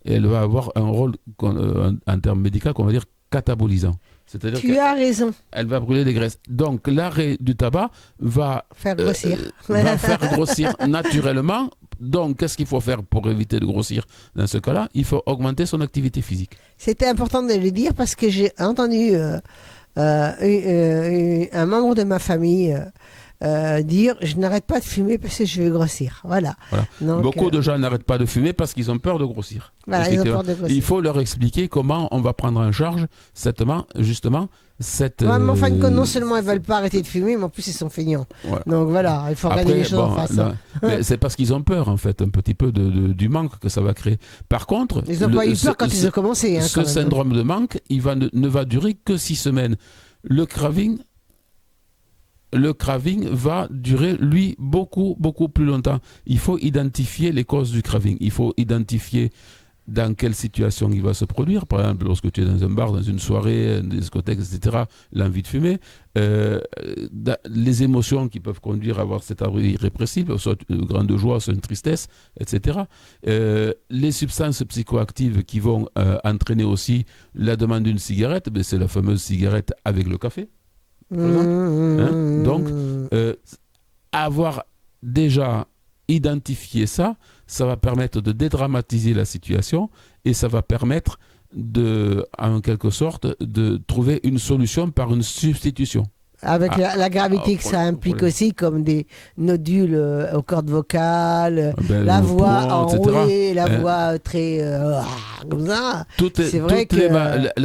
Et elle va avoir un rôle, en termes médicaux, qu'on va dire catabolisant. C'est-à-dire tu as raison. Elle va brûler des graisses. Donc l'arrêt du tabac va faire grossir. Va faire grossir naturellement. Donc qu'est-ce qu'il faut faire pour éviter de grossir dans ce cas-là? Il faut augmenter son activité physique. C'était important de le dire parce que j'ai entendu un membre de ma famille dire je n'arrête pas de fumer parce que je vais grossir. Voilà. Donc, beaucoup de gens n'arrêtent pas de fumer parce qu'ils ont peur de grossir. Voilà, ils ont peur de grossir. Il faut leur expliquer comment on va prendre en charge justement cette... en fin de compte, non seulement ils ne veulent pas arrêter de fumer, mais en plus ils sont feignants. Voilà. Donc voilà, il faut regarder les choses en face. Mais c'est parce qu'ils ont peur, en fait, un petit peu du manque que ça va créer. Par contre... Ils n'ont pas eu peur quand ils ont commencé. Ce syndrome de manque, ne va durer que 6 semaines. Le craving va durer, lui, beaucoup, beaucoup plus longtemps. Il faut identifier les causes du craving. Il faut identifier dans quelle situation il va se produire. Par exemple, lorsque tu es dans un bar, dans une soirée, une discothèque, etc., l'envie de fumer, les émotions qui peuvent conduire à avoir cette envie irrépressible, soit une grande joie, soit une tristesse, etc. Les substances psychoactives qui vont entraîner aussi la demande d'une cigarette, c'est la fameuse cigarette avec le café. Donc, avoir déjà identifié ça va permettre de dédramatiser la situation et ça va permettre en quelque sorte, de trouver une solution par une substitution. Avec la gravité que ça implique aussi, comme des nodules aux cordes vocales, la voix enrouée, la voix très... comme ça. C'est vrai que...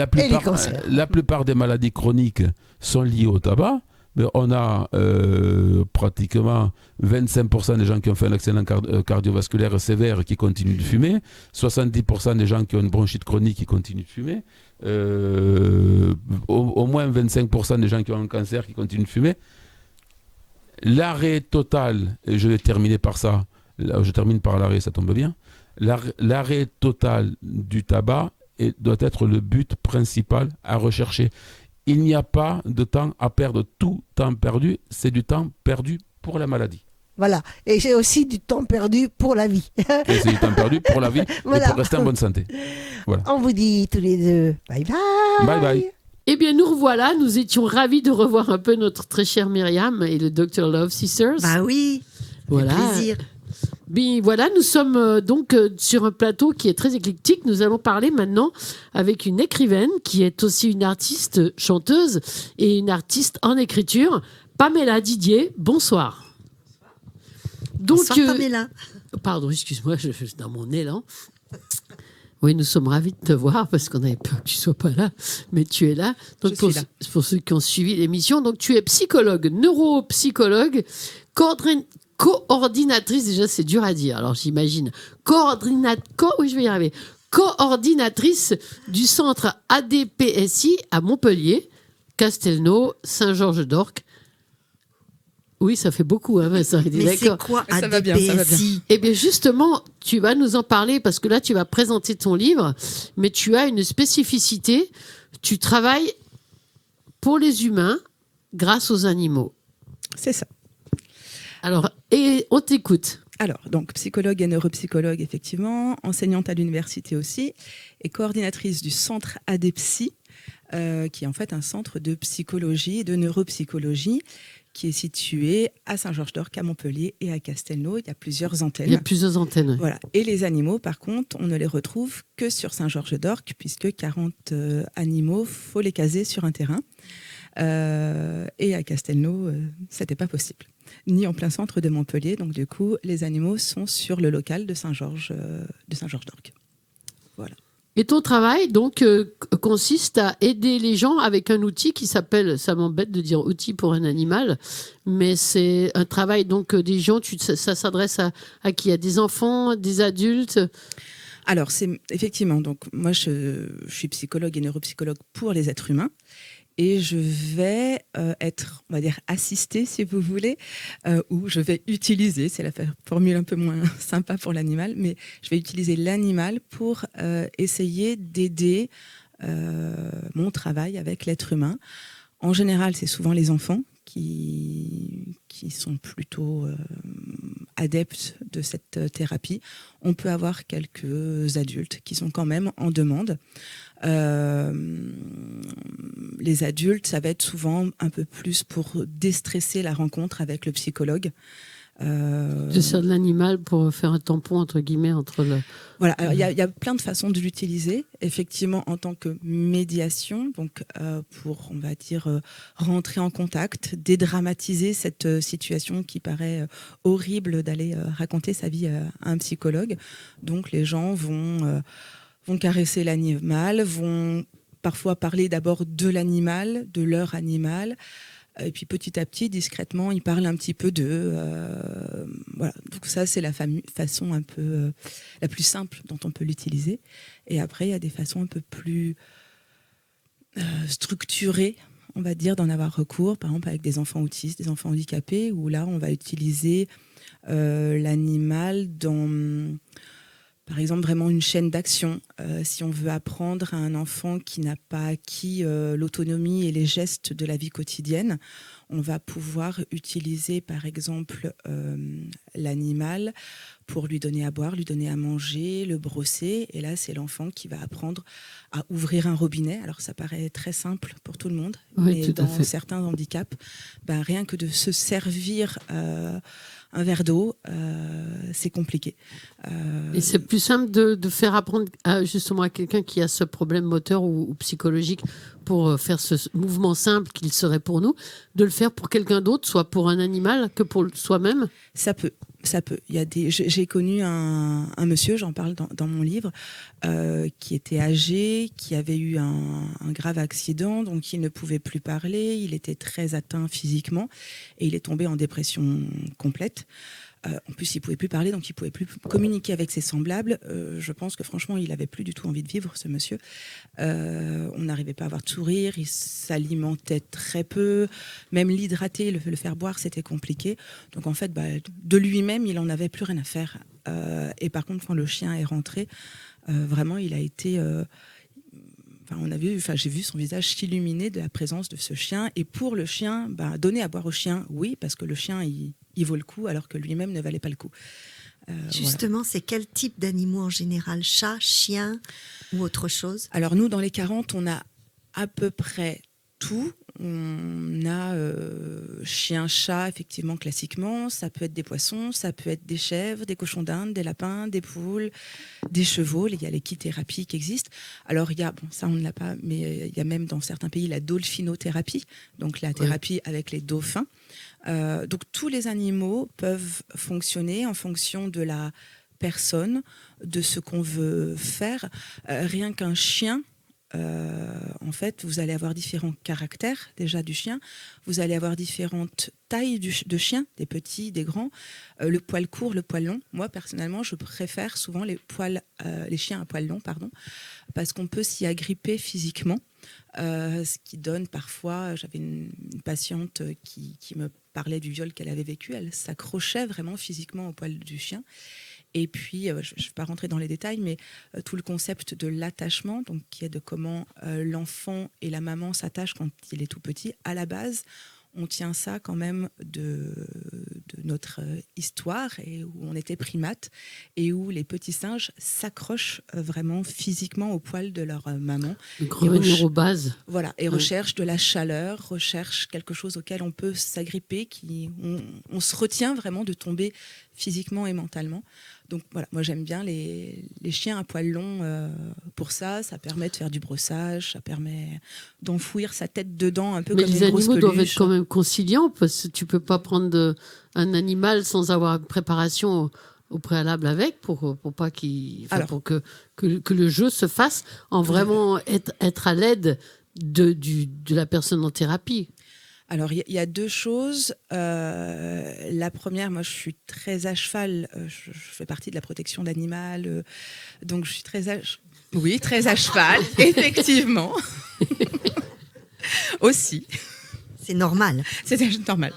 la plupart des maladies chroniques sont liées au tabac. mais on a pratiquement 25% des gens qui ont fait un accident cardiovasculaire sévère qui continuent de fumer, 70% des gens qui ont une bronchite chronique qui continuent de fumer, au moins 25% des gens qui ont un cancer qui continuent de fumer. L'arrêt total, et je vais terminer par ça, je termine par l'arrêt, ça tombe bien, l'arrêt total du tabac doit être le but principal à rechercher. Il n'y a pas de temps à perdre. Tout temps perdu, c'est du temps perdu pour la maladie. Voilà. Et j'ai aussi du temps perdu pour la vie. Et c'est du temps perdu pour la vie voilà. et pour rester en bonne santé. Voilà. On vous dit tous les deux bye bye. Bye bye. Eh bien, nous revoilà. Nous étions ravis de revoir un peu notre très chère Myriam et le Dr Love Sisters. Bah oui, voilà. plaisir. Bien, voilà, nous sommes donc sur un plateau qui est très éclectique. Nous allons parler maintenant avec une écrivaine qui est aussi une artiste chanteuse et une artiste en écriture, Pamela Didier. Bonsoir. Donc, Bonsoir Pamela. Pardon, excuse-moi, je suis dans mon élan. Oui, nous sommes ravis de te voir parce qu'on avait peur que tu ne sois pas là, mais tu es là. Donc, pour ceux qui ont suivi l'émission, donc tu es psychologue, neuropsychologue, coordinatrice, déjà c'est dur à dire, alors j'imagine, coordinatrice du centre ADPSI à Montpellier, Castelnau, Saint-Georges-d'Orc. Oui, ça fait beaucoup, hein, Vincent. Mais c'est quoi ça va bien, ça va bien. Eh bien, justement, tu vas nous en parler parce que là, tu vas présenter ton livre, mais tu as une spécificité. Tu travailles pour les humains grâce aux animaux. C'est ça. Alors, et on t'écoute. Alors, donc, psychologue et neuropsychologue, effectivement, enseignante à l'université aussi, et coordinatrice du centre ADPSI, qui est en fait un centre de psychologie et de neuropsychologie, qui est situé à Saint-Georges-d'Orc, à Montpellier et à Castelnau. Il y a plusieurs antennes. Il y a plusieurs antennes. Voilà. Et les animaux, par contre, on ne les retrouve que sur Saint-Georges-d'Orc, puisque 40 animaux, faut les caser sur un terrain. Et à Castelnau, c'était pas possible. Ni en plein centre de Montpellier. Donc, du coup, les animaux sont sur le local de Saint-Georges-d'Orc. Voilà. Et ton travail, donc, consiste à aider les gens avec un outil qui s'appelle, ça m'embête de dire outil pour un animal, mais c'est un travail, donc, des gens, ça s'adresse à qui? À des enfants, des adultes? Alors, c'est effectivement, donc, moi, je suis psychologue et neuropsychologue pour les êtres humains. Et je vais être, on va dire, assistée, si vous voulez, ou je vais utiliser, c'est la formule un peu moins sympa pour l'animal, mais je vais utiliser l'animal pour essayer d'aider mon travail avec l'être humain. En général, c'est souvent les enfants qui sont plutôt adeptes de cette thérapie. On peut avoir quelques adultes qui sont quand même en demande. Les adultes, ça va être souvent un peu plus pour déstresser la rencontre avec le psychologue. Je sers de l'animal pour faire un tampon, entre guillemets, entre le... Voilà, il y a plein de façons de l'utiliser, effectivement, en tant que médiation, donc pour, on va dire, rentrer en contact, dédramatiser cette situation qui paraît horrible d'aller raconter sa vie à un psychologue. Donc les gens vont caresser l'animal, vont parfois parler d'abord de l'animal, de leur animal, et puis petit à petit, discrètement, ils parlent un petit peu d'eux. Voilà. Donc ça, c'est la façon un peu la plus simple dont on peut l'utiliser. Et après, il y a des façons un peu plus structurées, on va dire, d'en avoir recours, par exemple avec des enfants autistes, des enfants handicapés, où là, on va utiliser l'animal dans... Par exemple, vraiment une chaîne d'action. Si on veut apprendre à un enfant qui n'a pas acquis l'autonomie et les gestes de la vie quotidienne, on va pouvoir utiliser, par exemple, l'animal pour lui donner à boire, lui donner à manger, le brosser. Et là, c'est l'enfant qui va apprendre à ouvrir un robinet. Alors, ça paraît très simple pour tout le monde, oui, mais dans certains handicaps, rien que de se servir... un verre d'eau, c'est compliqué. Et c'est plus simple de faire apprendre justement à quelqu'un qui a ce problème moteur ou psychologique pour faire ce mouvement simple qu'il serait pour nous, de le faire pour quelqu'un d'autre, soit pour un animal que pour soi-même? Ça peut. ça peut. J'ai connu un monsieur, j'en parle dans mon livre, qui était âgé, qui avait eu un grave accident, donc il ne pouvait plus parler, il était très atteint physiquement et il est tombé en dépression complète. En plus, il pouvait plus parler, donc il pouvait plus communiquer avec ses semblables. Je pense que franchement, il avait plus du tout envie de vivre, ce monsieur. On n'arrivait pas à avoir de sourire, il s'alimentait très peu, même l'hydrater, le faire boire, c'était compliqué. Donc en fait, de lui-même, il en avait plus rien à faire. Et par contre, quand le chien est rentré, vraiment, il a été. J'ai vu son visage s'illuminer de la présence de ce chien. Et pour le chien, donner à boire au chien, oui, parce que le chien, il vaut le coup, alors que lui-même ne valait pas le coup. Justement, voilà. C'est quel type d'animaux en général? Chat, chien ou autre chose? Alors nous, dans les 40, on a à peu près tout. On a chien, chat, effectivement, classiquement. Ça peut être des poissons, ça peut être des chèvres, des cochons d'Inde, des lapins, des poules, des chevaux. Il y a l'équithérapie qui existe. Alors, ça, on ne l'a pas, mais il y a même dans certains pays la dolphinothérapie, donc la thérapie avec les dauphins. Donc, tous les animaux peuvent fonctionner en fonction de la personne, de ce qu'on veut faire. Rien qu'un chien, en fait, vous allez avoir différents caractères déjà du chien. Vous allez avoir différentes tailles de chien, des petits, des grands, le poil court, le poil long. Moi, personnellement, je préfère souvent les chiens à poil long, parce qu'on peut s'y agripper physiquement. Ce qui donne parfois, j'avais une patiente qui me parlait du viol qu'elle avait vécu, elle s'accrochait vraiment physiquement au poil du chien. Et puis, je ne vais pas rentrer dans les détails, mais tout le concept de l'attachement, donc qui est de comment l'enfant et la maman s'attachent quand il est tout petit, à la base, on tient ça quand même de notre histoire, et où on était primates, et où les petits singes s'accrochent vraiment physiquement au poil de leur maman. Revenir aux bases. Voilà, et recherchent de la chaleur, recherchent quelque chose auquel on peut s'agripper, on se retient vraiment de tomber physiquement et mentalement. Donc voilà, moi j'aime bien les chiens à poil long pour ça. Ça permet de faire du brossage, ça permet d'enfouir sa tête dedans un peu comme une grosse peluche. Mais les animaux doivent être quand même conciliants, parce que tu peux pas prendre un animal sans avoir une préparation au préalable avec, pour pas pour que le jeu se fasse en vraiment être à l'aide de la personne en thérapie. Alors, il y a deux choses. La première, moi, je suis très à cheval. Je fais partie de la protection d'animal. Donc, je suis très à cheval, effectivement. Aussi. C'est normal. C'est normal.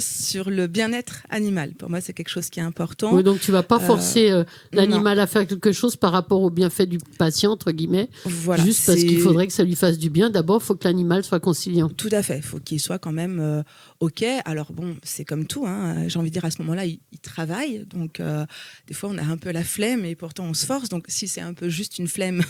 Sur le bien-être animal, pour moi, c'est quelque chose qui est important. Oui, donc tu ne vas pas forcer l'animal à faire quelque chose par rapport au bienfait du patient, entre guillemets, voilà, juste parce qu'il faudrait que ça lui fasse du bien. D'abord, il faut que l'animal soit conciliant. Tout à fait, il faut qu'il soit quand même OK. Alors bon, c'est comme tout, hein. J'ai envie de dire, à ce moment-là, il travaille. Donc, des fois, on a un peu la flemme et pourtant, on se force. Donc, si c'est un peu juste une flemme...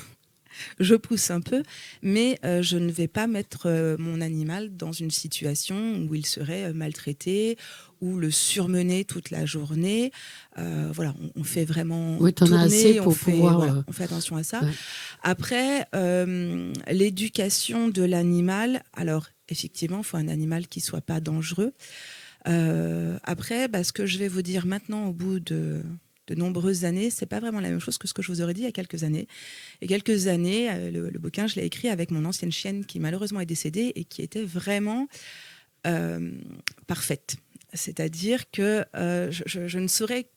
je pousse un peu, mais je ne vais pas mettre mon animal dans une situation où il serait maltraité ou le surmener toute la journée. Voilà, on fait vraiment tourner, assez pour pouvoir... on fait attention à ça. Ouais. Après, l'éducation de l'animal, alors effectivement, il faut un animal qui ne soit pas dangereux. Après, ce que je vais vous dire maintenant, au bout de nombreuses années, c'est pas vraiment la même chose que ce que je vous aurais dit il y a quelques années. Et quelques années, le bouquin, je l'ai écrit avec mon ancienne chienne qui malheureusement est décédée et qui était vraiment parfaite. C'est-à-dire que je ne saurais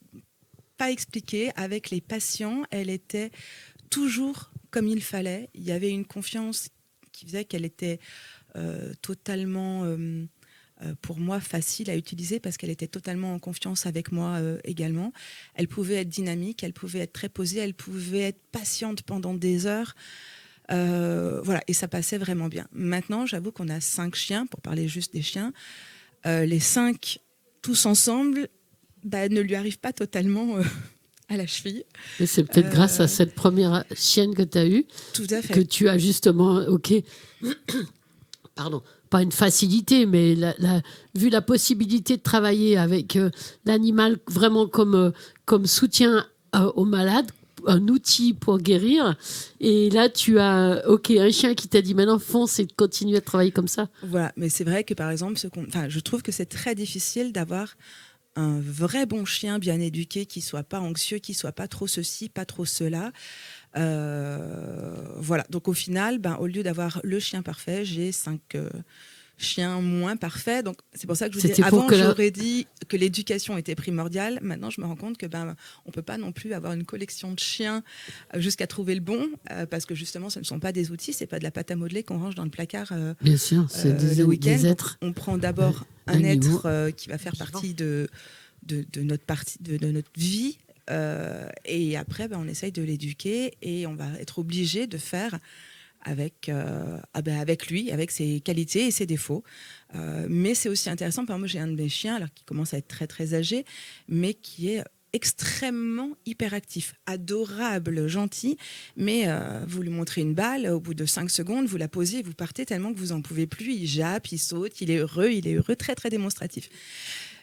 pas expliquer. Avec les patients, elle était toujours comme il fallait. Il y avait une confiance qui faisait qu'elle était totalement... pour moi, facile à utiliser parce qu'elle était totalement en confiance avec moi également. Elle pouvait être dynamique, elle pouvait être très posée, elle pouvait être patiente pendant des heures. Voilà, et ça passait vraiment bien. Maintenant, j'avoue qu'on a 5 chiens, pour parler juste des chiens. Les 5, tous ensemble, ne lui arrivent pas totalement... à la cheville. Et c'est peut-être grâce à cette première chienne que tu as eue, tout à fait, que tu as justement, pardon, pas une facilité, mais vu la possibilité de travailler avec l'animal vraiment comme soutien aux malades, un outil pour guérir. Et là, tu as un chien qui t'a dit maintenant fonce et de continuer à travailler comme ça. Voilà, mais c'est vrai que par exemple, je trouve que c'est très difficile d'avoir un vrai bon chien bien éduqué qui soit pas anxieux, qui soit pas trop ceci, pas trop cela. Voilà, donc au final, au lieu d'avoir le chien parfait, j'ai 5 chiens moins parfaits. Donc c'est pour ça que je vous dis, avant j'aurais dit que l'éducation était primordiale. Maintenant, je me rends compte que on peut pas non plus avoir une collection de chiens jusqu'à trouver le bon, parce que justement, ce ne sont pas des outils, c'est pas de la pâte à modeler qu'on range dans le placard. Bien sûr, c'est le week-end. des êtres. On prend d'abord un être qui va faire partie de notre vie. Et après, on essaye de l'éduquer et on va être obligé de faire avec lui, avec ses qualités et ses défauts. Mais c'est aussi intéressant. Par exemple, j'ai un de mes chiens qui commence à être très très âgé, mais qui est extrêmement hyperactif, adorable, gentil, mais vous lui montrez une balle, au bout de 5 secondes, vous la posez et vous partez tellement que vous n'en pouvez plus. Il jappe, il saute, il est heureux, très très démonstratif.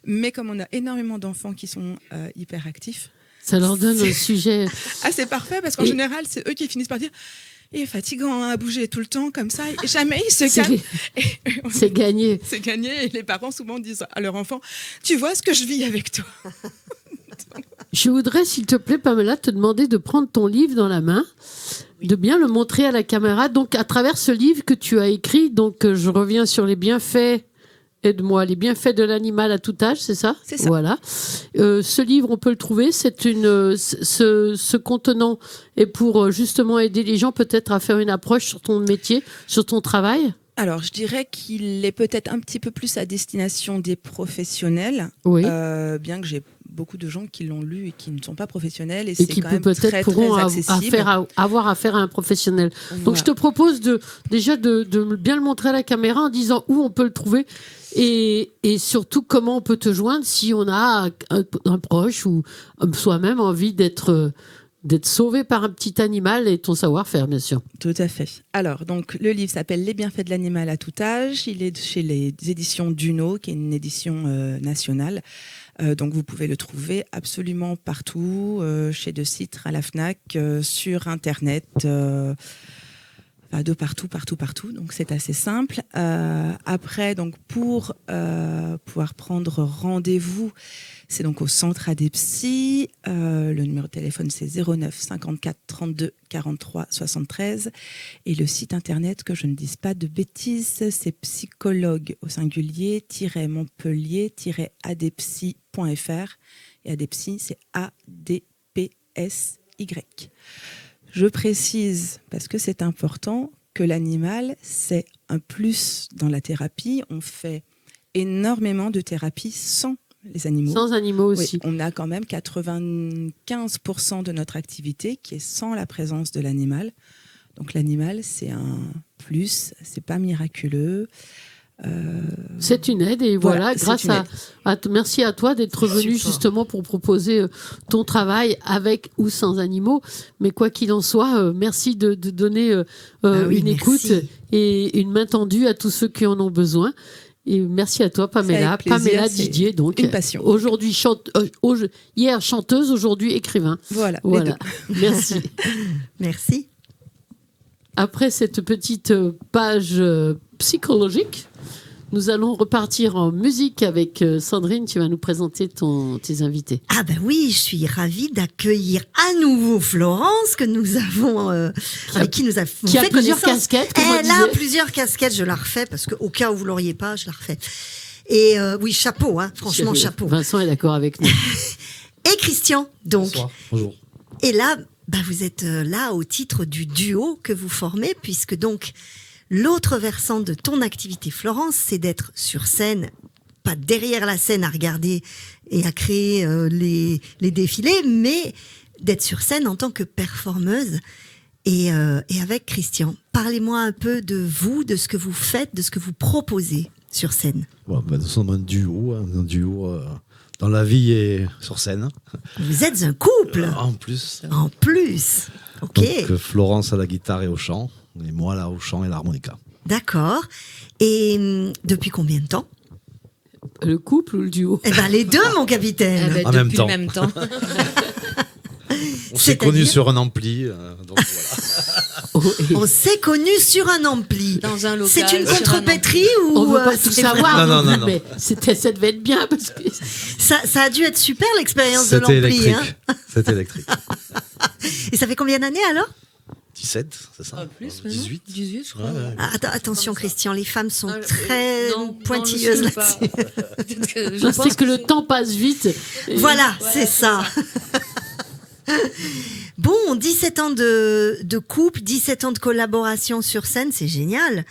Mais comme on a énormément d'enfants qui sont hyperactifs, ça leur donne un sujet. Ah, c'est parfait parce qu'en général, c'est eux qui finissent par dire il est fatigant à bouger tout le temps comme ça, et jamais il se calme. C'est gagné. C'est gagné, et les parents souvent disent à leur enfant tu vois ce que je vis avec toi. Je voudrais, s'il te plaît, Pamela, te demander de prendre ton livre dans la main, de bien le montrer à la caméra. Donc, à travers ce livre que tu as écrit, donc je reviens sur les bienfaits. Aide-moi, les bienfaits de l'animal à tout âge, c'est ça ? C'est ça. Voilà. Ce livre, on peut le trouver. Ce contenant est pour justement aider les gens peut-être à faire une approche sur ton métier, sur ton travail. Alors, je dirais qu'il est peut-être un petit peu plus à destination des professionnels, oui. Bien que j'ai beaucoup de gens qui l'ont lu et qui ne sont pas professionnels, et qui c'est quand même très, pourront très accessible. avoir affaire à un professionnel. Voilà. Donc, je te propose de bien le montrer à la caméra en disant où on peut le trouver et surtout comment on peut te joindre si on a un proche ou soi-même envie d'être sauvé par un petit animal et ton savoir-faire, bien sûr. Tout à fait. Alors, donc, le livre s'appelle Les bienfaits de l'animal à tout âge. Il est chez les éditions Duno, qui est une édition nationale. Donc, vous pouvez le trouver absolument partout, chez De Citre, à la Fnac, sur Internet, de partout. Donc, c'est assez simple. Après, donc, pour pouvoir prendre rendez-vous, c'est donc au centre Adepsi. Le numéro de téléphone, c'est 09 54 32 43 73. Et le site internet, que je ne dise pas de bêtises, c'est psychologue au singulier -montpellier-adepsi.fr. Et Adepsi, c'est ADPSY. Je précise, parce que c'est important, que l'animal, c'est un plus dans la thérapie. On fait énormément de thérapie sans les animaux. Sans animaux aussi. Oui, on a quand même 95% de notre activité qui est sans la présence de l'animal. Donc l'animal, c'est un plus, c'est pas miraculeux. C'est une aide et voilà grâce merci à toi d'être venu justement pour proposer ton travail avec ou sans animaux, mais quoi qu'il en soit, merci de donner une écoute et une main tendue à tous ceux qui en ont besoin. Et merci à toi, Pamela. Pamela Didier, donc une passion. Aujourd'hui hier chanteuse, aujourd'hui écrivain. Voilà. Merci. Merci. Après cette petite page psychologique, nous allons repartir en musique avec Sandrine. Tu vas nous présenter tes invités. Ah ben oui, je suis ravie d'accueillir à nouveau Florence, que nous avons, avec qui nous avons qui fait a plusieurs connaissance. casquettes. Elle a plusieurs casquettes, je la refais, parce qu'au cas où vous l'auriez pas, je la refais. Et oui, chapeau, hein, franchement, chapeau. Vincent est d'accord avec nous. Et Christian, donc. Bonsoir. Bonjour. Et là, vous êtes là au titre du duo que vous formez, puisque donc l'autre versant de ton activité, Florence, c'est d'être sur scène, pas derrière la scène à regarder et à créer les défilés, mais d'être sur scène en tant que performeuse et avec Christian. Parlez-moi un peu de vous, de ce que vous faites, de ce que vous proposez sur scène. Bon, nous sommes un duo dans la vie et sur scène. Vous êtes un couple. En plus. En plus. Ok. Donc, Florence à la guitare et au chant, et moi là au chant et l'harmonica. D'accord. Et depuis combien de temps ? Le couple ou le duo ? Les deux, mon capitaine. En même depuis temps. le même temps. On s'est connus sur un ampli, donc voilà. On s'est connus sur un ampli. Dans un local. C'est une sur un contrepétrie On ou veut pas tout c'est savoir, Non, non. mais ça devait être bien parce que ça a dû être super l'expérience de C'était l'ampli. électrique. C'était électrique. Et ça fait combien d'années alors 17, c'est ça? Ah, plus, 18. 18, je crois. Ouais. Attention Comme ça. Christian, les femmes sont Non, très non, pointilleuses non, je sais là-dessus. pas. Peut-être que je sais que le temps passe vite. Et- Voilà, c'est ça. Bon, 17 ans de couple, 17 ans de collaboration sur scène, c'est génial.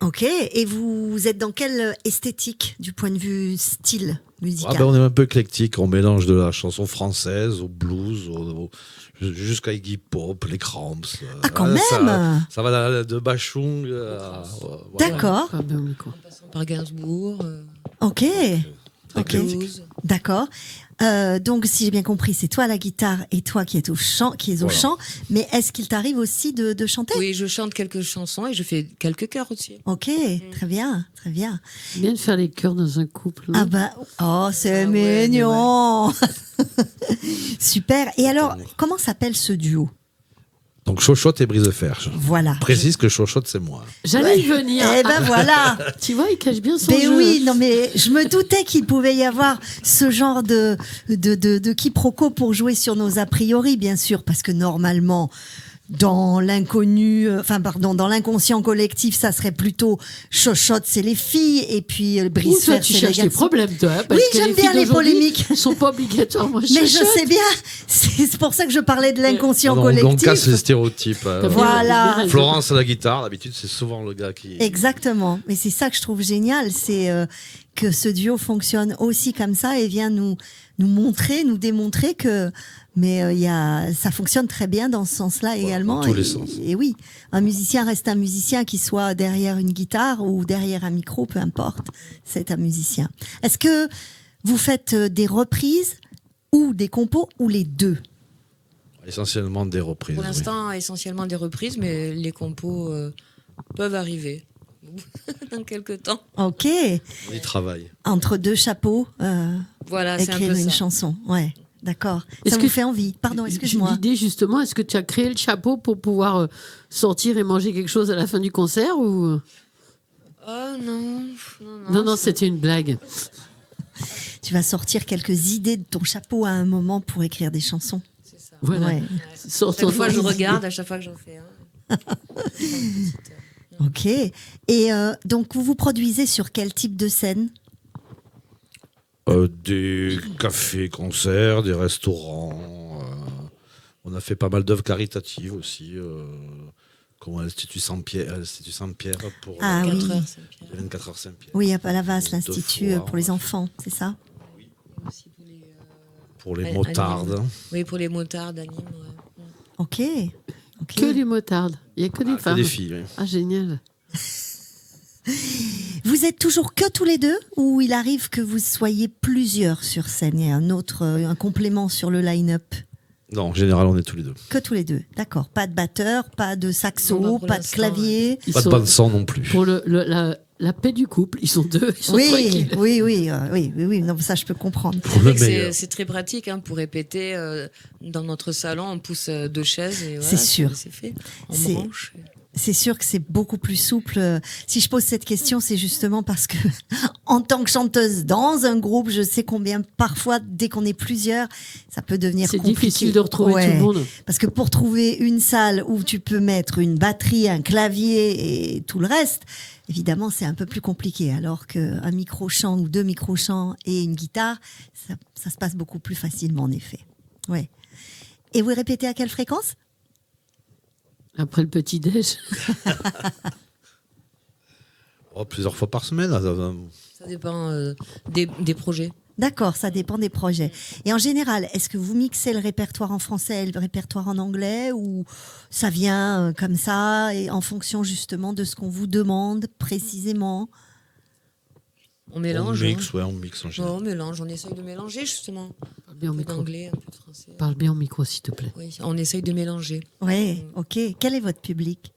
Ok, et vous êtes dans quelle esthétique du point de vue style musical? On est un peu éclectique, on mélange de la chanson française au blues, jusqu'à Iggy Pop, les Cramps. Ah, quand même. Ça va de Bachung à... voilà. D'accord, Ah ben, micro. En passant par Gainsbourg, ok, ok, blues. d'accord. Donc, si j'ai bien compris, c'est toi à la guitare et toi qui es au chant, Voilà. chant. Mais est-ce qu'il t'arrive aussi de chanter? Oui, je chante quelques chansons et je fais quelques chœurs aussi. Ok, très bien, très bien. C'est bien de faire les chœurs dans un couple. non Ah bah, oh, c'est Ah ouais, mignon. Super. Et alors, comment s'appelle ce duo? Donc Chochotte et Briseferge. Voilà. Précise que Chochotte, c'est moi. J'allais y venir. Eh ben voilà. Tu vois, il cache bien son Mais jeu. oui, non mais je me doutais qu'il pouvait y avoir ce genre de quiproquo pour jouer sur nos a priori, bien sûr, parce que normalement, dans l'inconnu, dans l'inconscient collectif, ça serait plutôt Chochotte, c'est les filles, et puis Ou toi, Briseferge, tu c'est les cherches des garçons. problèmes, toi. hein, parce Oui, que j'aime bien filles les d'aujourd'hui polémiques. sont pas obligatoirement Mais je chochottes. sais bien, c'est pour ça que je parlais de l'inconscient On collectif. casse les stéréotypes. Voilà. Florence à la guitare, d'habitude, c'est souvent le gars qui... Exactement. Mais c'est ça que je trouve génial, c'est que ce duo fonctionne aussi comme ça et vient nous montrer, nous démontrer que ça fonctionne très bien dans ce sens-là également. dans tous les Et- sens. Et oui, un musicien reste un musicien, qu'il soit derrière une guitare ou derrière un micro, peu importe, c'est un musicien. Est-ce que vous faites des reprises ou des compos ou les deux? Essentiellement des reprises. Pour oui. l'instant, essentiellement des reprises, mais les compos peuvent arriver dans quelques temps. Ok. On y travaille. Entre deux chapeaux, Voilà, c'est un écrire peu une ça. chanson. Ouais. D'accord. Est-ce Ça que- vous fait envie? Pardon, excuse-moi. L'idée, justement, est-ce que tu as créé le chapeau pour pouvoir sortir et manger quelque chose à la fin du concert ou... Oh non, Non, c'était une blague. Tu vas sortir quelques idées de ton chapeau à un moment pour écrire des chansons. c'est ça. Voilà. Ouais. Sors Chaque ton- fois, je regarde, à chaque fois que j'en fais un. Ok. Et donc, vous vous produisez sur quel type de scène? Des cafés, concerts, des restaurants. On a fait pas mal d'œuvres caritatives aussi, comme à l'Institut Saint-Pierre, pour Ah oui. 4 heures, Saint-Pierre. les 24 heures Saint-Pierre. Oui, à Palavas, Deux l'Institut fois, pour les enfants, c'est ça? Aussi pour les, Pour les Anime. motardes. oui, pour les motards, Anime. Ouais. Ok. Ok. Que les motardes. Il n'y a que des Que femmes. des filles, oui. Ah, génial. Vous êtes toujours que tous les deux ou il arrive que vous soyez plusieurs sur scène? Il y a un complément sur le line-up? Non, en général, on est tous les deux. Que tous les deux, d'accord. Pas de batteur, pas de saxo, Non, pas pour pas de l'instant, clavier. Ils Pas de sont- bande son non plus. Pour la paix du couple, ils sont deux. Ils sont Oui, tranquilles. oui. Non, ça, je peux comprendre. Pour C'est le vrai que meilleur. c'est très pratique hein, pour répéter. Dans notre salon, on pousse 2 chaises et voilà, C'est sûr. C'est fait. On C'est- branche. C'est sûr que c'est beaucoup plus souple. Si je pose cette question, c'est justement parce que, en tant que chanteuse dans un groupe, je sais combien parfois, dès qu'on est plusieurs, ça peut devenir C'est compliqué. difficile de retrouver Ouais. tout le monde. Parce que pour trouver une salle où tu peux mettre une batterie, un clavier et tout le reste, évidemment, c'est un peu plus compliqué. Alors qu'un micro-chant ou 2 micro-chants et une guitare, ça se passe beaucoup plus facilement, en effet. Ouais. Et vous répétez à quelle fréquence? Après le petit-déj. Plusieurs fois par semaine. Ça dépend des projets. D'accord, ça dépend des projets. Et en général, est-ce que vous mixez le répertoire en français et le répertoire en anglais ou ça vient comme ça et en fonction justement de ce qu'on vous demande précisément? On mélange. On mixe, ouais, on mixe en hein. général. On mélange. On essaye de mélanger justement. Parle bien au Un peu micro. d'anglais, un peu de français. Parle bien au micro, s'il te plaît. Oui, on essaye de mélanger. Oui, ok. Quel est votre public?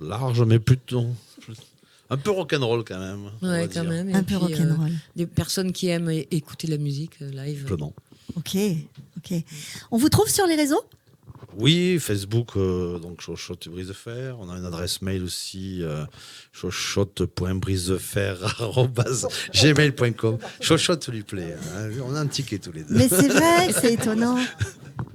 Large, mais plutôt. Un peu rock'n'roll quand même. on va Ouais, dire. quand même. Un Et peu puis, rock'n'roll. des personnes qui aiment écouter la musique live. Simplement. Ok. On vous trouve sur les réseaux ? Oui, Facebook, donc Chochotte et Brise de Fer. On a une adresse mail aussi, chochotte.brisedefer@gmail.com. Chochotte, s'il vous plaît. Hein. On a un ticket tous les deux. Mais c'est vrai, c'est étonnant.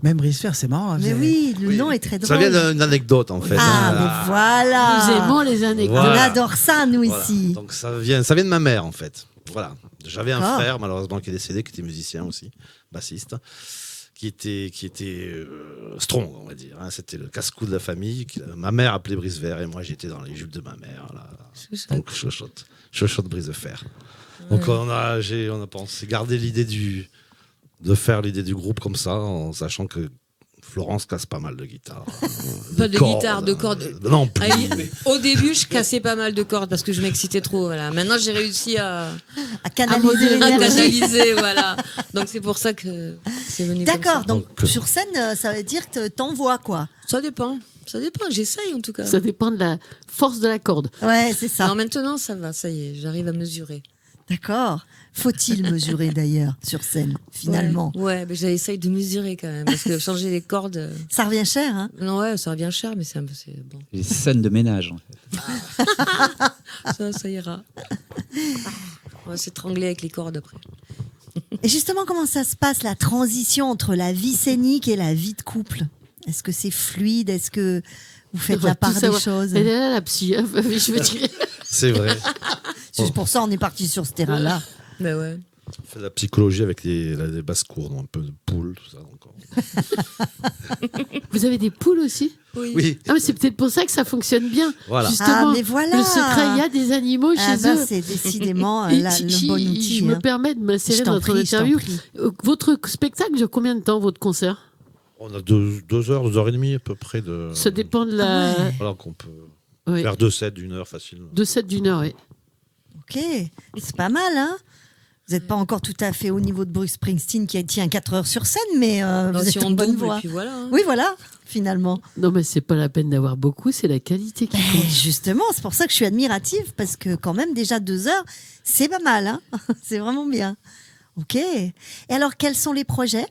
Même Brise-Fer, c'est marrant. Mais oui, le nom est très drôle. Ça vient d'une anecdote, en fait. Ah, mais voilà. Nous aimons les anecdotes. On adore ça, nous, Voilà. ici. Donc ça vient de ma mère, en fait. Voilà. J'avais un D'accord. frère, malheureusement, qui est décédé, qui était musicien aussi, bassiste, qui était strong, on va dire. Hein. C'était le casse-cou de la famille. Ma mère appelait Brise-Fer et moi, j'étais dans les jupes de ma mère. Là. Donc Chochotte Brise-Fer. Donc on a pensé garder de faire l'idée du groupe comme ça, en sachant que Florence casse pas mal de guitare. Pas de guitare, de cordes. Non plus. Au début, je cassais pas mal de cordes parce que je m'excitais trop. Voilà. Maintenant, j'ai réussi à canaliser l'énergie. canaliser, voilà. Donc c'est pour ça que c'est venu. D'accord. Comme Donc sur scène, ça veut dire que t'envoies quoi ? ça dépend. Ça dépend. J'essaye en tout cas. Ça dépend de la force de la corde. Ouais, c'est ça. Alors maintenant, ça va. Ça y est, j'arrive à mesurer. D'accord. Faut-il mesurer d'ailleurs sur scène, finalement ? Ouais, mais j'essaye de mesurer quand même parce que changer les cordes. Ça revient cher, hein ? Non, ouais, ça revient cher, mais c'est bon. Les scènes de ménage, en fait. Ça ira. On va s'étrangler avec les cordes après. Et justement, comment ça se passe, la transition entre la vie scénique et la vie de couple ? Est-ce que c'est fluide ? Est-ce que vous faites la part des choses ? Elle est là, la psy. Hein, je veux dire. C'est vrai. C'est pour ça qu'on est parti sur ce terrain-là. Ben ouais. On fait de la psychologie avec les basses-cours, donc un peu de poules, tout ça. Donc Vous avez des poules aussi ? Oui. Ah, mais c'est peut-être pour ça que ça fonctionne bien. Voilà. Justement, Ah, mais voilà. le secret, il y a des animaux Ah, chez bah, eux. c'est décidément Et le bon outil. Je me hein. permets de m'insérer Je dans t'en notre prie, je t'en interview. prie. Votre spectacle dure combien de temps, votre concert ? On a 2 heures, 2 heures et demie à peu près de. Ça dépend de la. Ah ouais. Voilà qu'on peut Oui. faire 2 sets d'une heure facilement. 2 sets d'une heure, oui. Ok, c'est pas mal, hein ? Vous n'êtes pas encore tout à fait au niveau de Bruce Springsteen qui tient 4 heures sur scène, mais vous Si êtes on en bonne double, voie. et puis voilà. hein. Oui, voilà, finalement. Non, mais c'est pas la peine d'avoir beaucoup, c'est la qualité qui Et compte. justement, c'est pour ça que je suis admirative, parce que quand même, déjà 2 heures, c'est pas mal, hein. C'est vraiment bien. Ok. Et alors, quels sont les projets ?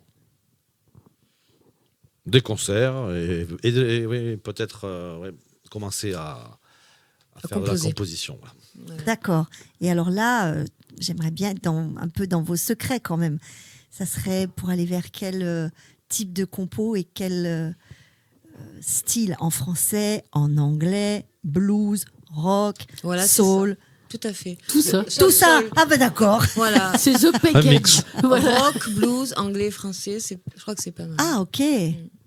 Des concerts et oui, peut-être commencer à faire de la composer. composition. Voilà. D'accord. Et alors là, j'aimerais bien être un peu dans vos secrets quand même. Ça serait pour aller vers quel type de compo et quel style ? En français, en anglais, blues, rock, Voilà, c'est soul. Tout à fait. Tout ça. Tout ça. Ah ben d'accord. Voilà. C'est The Package. mix. Voilà. Rock, blues, anglais, français, je crois que c'est pas mal. Ah ok.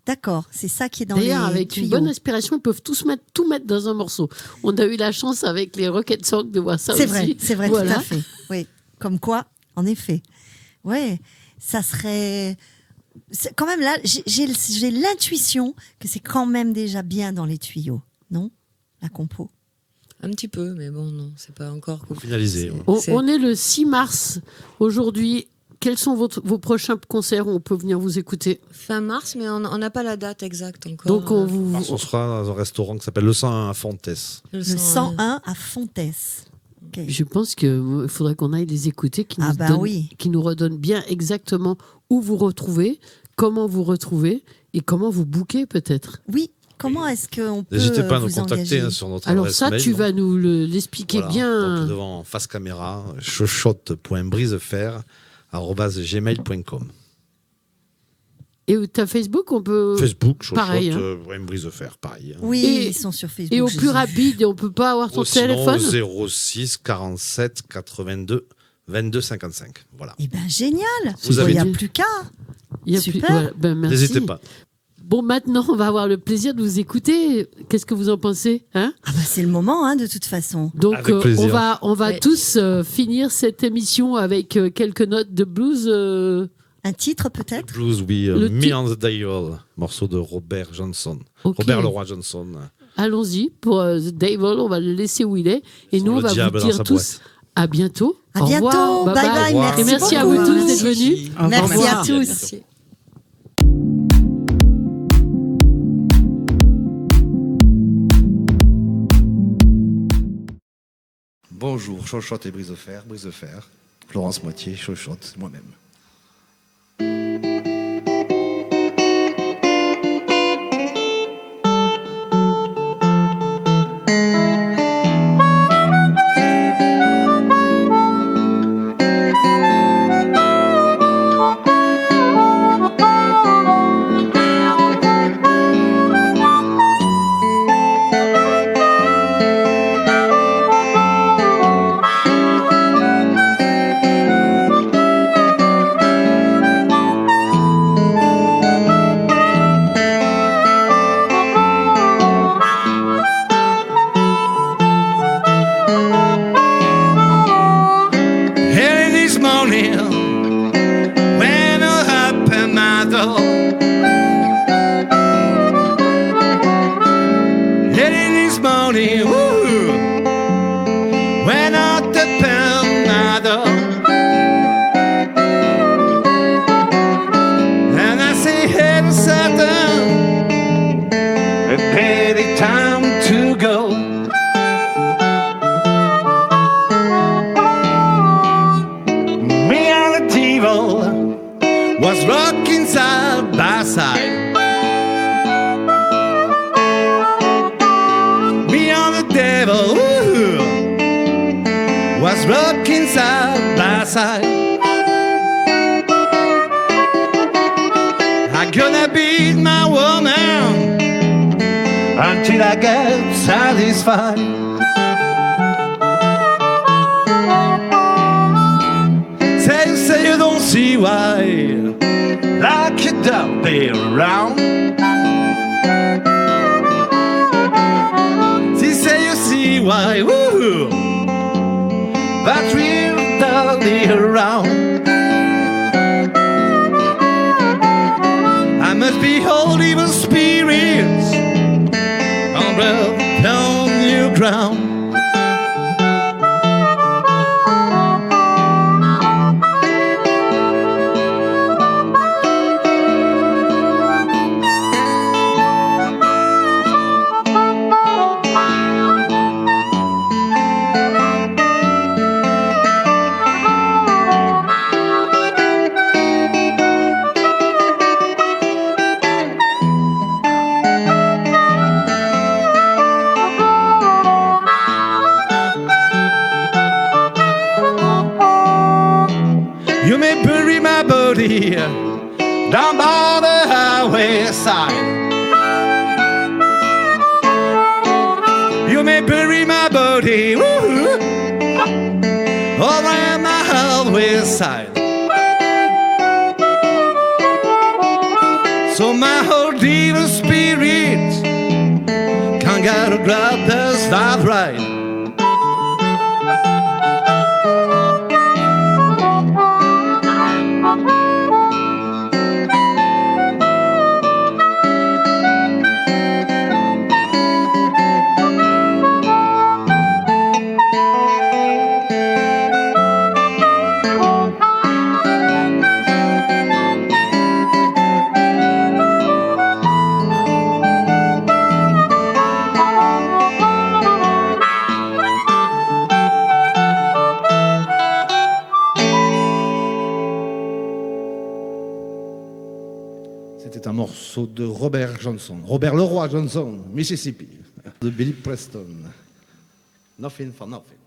D'accord. C'est ça qui est dans les D'ailleurs, avec tuyaux. une bonne inspiration, ils peuvent tout mettre dans un morceau. On a eu la chance avec les Rocket Songs de voir ça C'est aussi. vrai, Voilà. tout à fait. Oui. Comme quoi, en effet. Ouais. Ça serait. Quand même là, j'ai l'intuition que c'est quand même déjà bien dans les tuyaux, non ? La compo. Un petit peu, mais bon, non, c'est pas encore Finalisé. Ouais. On est le 6 mars aujourd'hui. Quels sont vos prochains concerts où on peut venir vous écouter ? Fin mars, mais on n'a pas la date exacte encore. Donc on vous. On sera dans un restaurant qui s'appelle Le 101 à Fontes. Le Le 101. 101 à Fontès. Ok. Je pense qu'il faudrait qu'on aille les écouter, qui Ah bah oui. qui nous redonnent bien exactement où vous retrouvez, comment vous retrouvez et comment vous bouquez peut-être. Oui. Comment est-ce qu'on peut N'hésitez pas à nous vous contacter engager sur notre Alors adresse ça, mail. tu vas nous l'expliquer Voilà. bien. Donc, devant face caméra, chochotte.brisefer@gmail.com. Et ta Facebook, on peut. Facebook, pareil, hein. chochotte.brisefer, pareil. hein. Oui, Et- ils sont sur Facebook. Et au je plus les ai vus. rapide, on peut pas avoir ton Ou sinon, téléphone. 06 47 82 22 55. Voilà. Eh ben génial. Vous Il avez n'y a dit. plus qu'à. Il y a Super. Plus... Voilà, ben, merci. N'hésitez pas. Bon, maintenant, on va avoir le plaisir de vous écouter. Qu'est-ce que vous en pensez, hein ? Ah bah c'est le moment, hein, de toute façon. Donc, Avec plaisir. on va Ouais. tous finir cette émission avec quelques notes de blues. Un titre peut-être. Blues, oui. Le Me titre- on the Dial, morceau de Robert Johnson. Ok. Robert Leroy Johnson. Allons-y pour The Devil. On va le laisser où il est. Et Sans nous, on le va vous diable dans dire sa tous boîte. à bientôt. À Au bientôt. revoir. Bye bye. revoir. Et merci à beaucoup. vous tous d'être venus. Merci revoir. à tous. Merci. Bonjour, Chochotte et Brise de Fer, Florence Moitié, Chochotte, c'est moi-même. evil. Early this morning, woo, went out the panado, and I say, hey, Satan, it's pretty time to go. Me and the devil was rocking side by side. Me and the devil was rocking side by side. I'm gonna beat my woman until I get satisfied. Say you don't see why, like you don't be around. Say you see why, woo, but we're dully around. I must behold evil spirits on new ground. You may bury my body down by the highway side. You may bury my body over my highway side. So my whole evil spirit can't get to grab the start right. C'était un morceau de Robert Johnson, Robert Leroy Johnson, Mississippi, de Billy Preston. Nothing for nothing.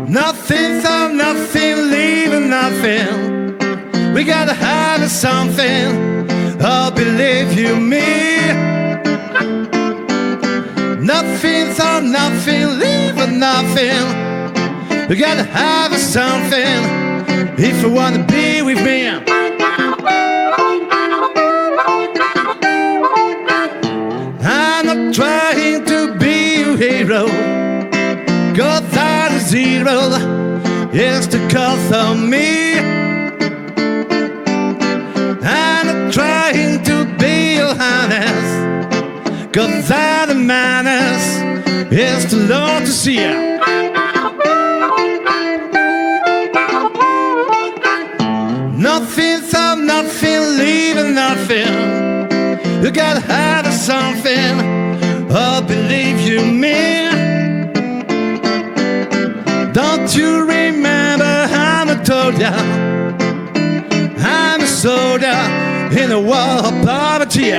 Nothing for nothing, leaving nothing. We gotta have something, oh believe you me. Nothing for nothing, leaving nothing. We gotta have something if you wanna be with me. I'm not trying to be a hero, 'cause that is zero is the cost of me. I'm not trying to be honest, 'cause that manners is too low to see. Nothing for nothing, leaving nothing. You gotta have something, oh believe you me. Don't you remember I'm a told ya, I'm a soldier in a war of poverty.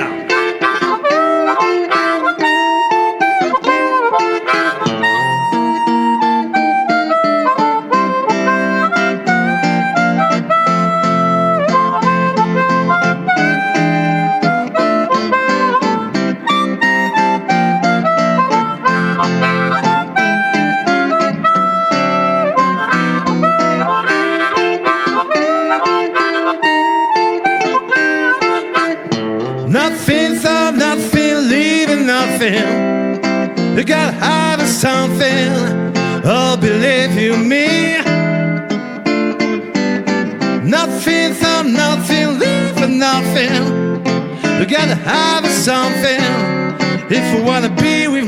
Nothing, so nothing, leaving nothing. You gotta have something, oh believe you me. Nothing, so nothing, leaving nothing. You gotta have something if you wanna be with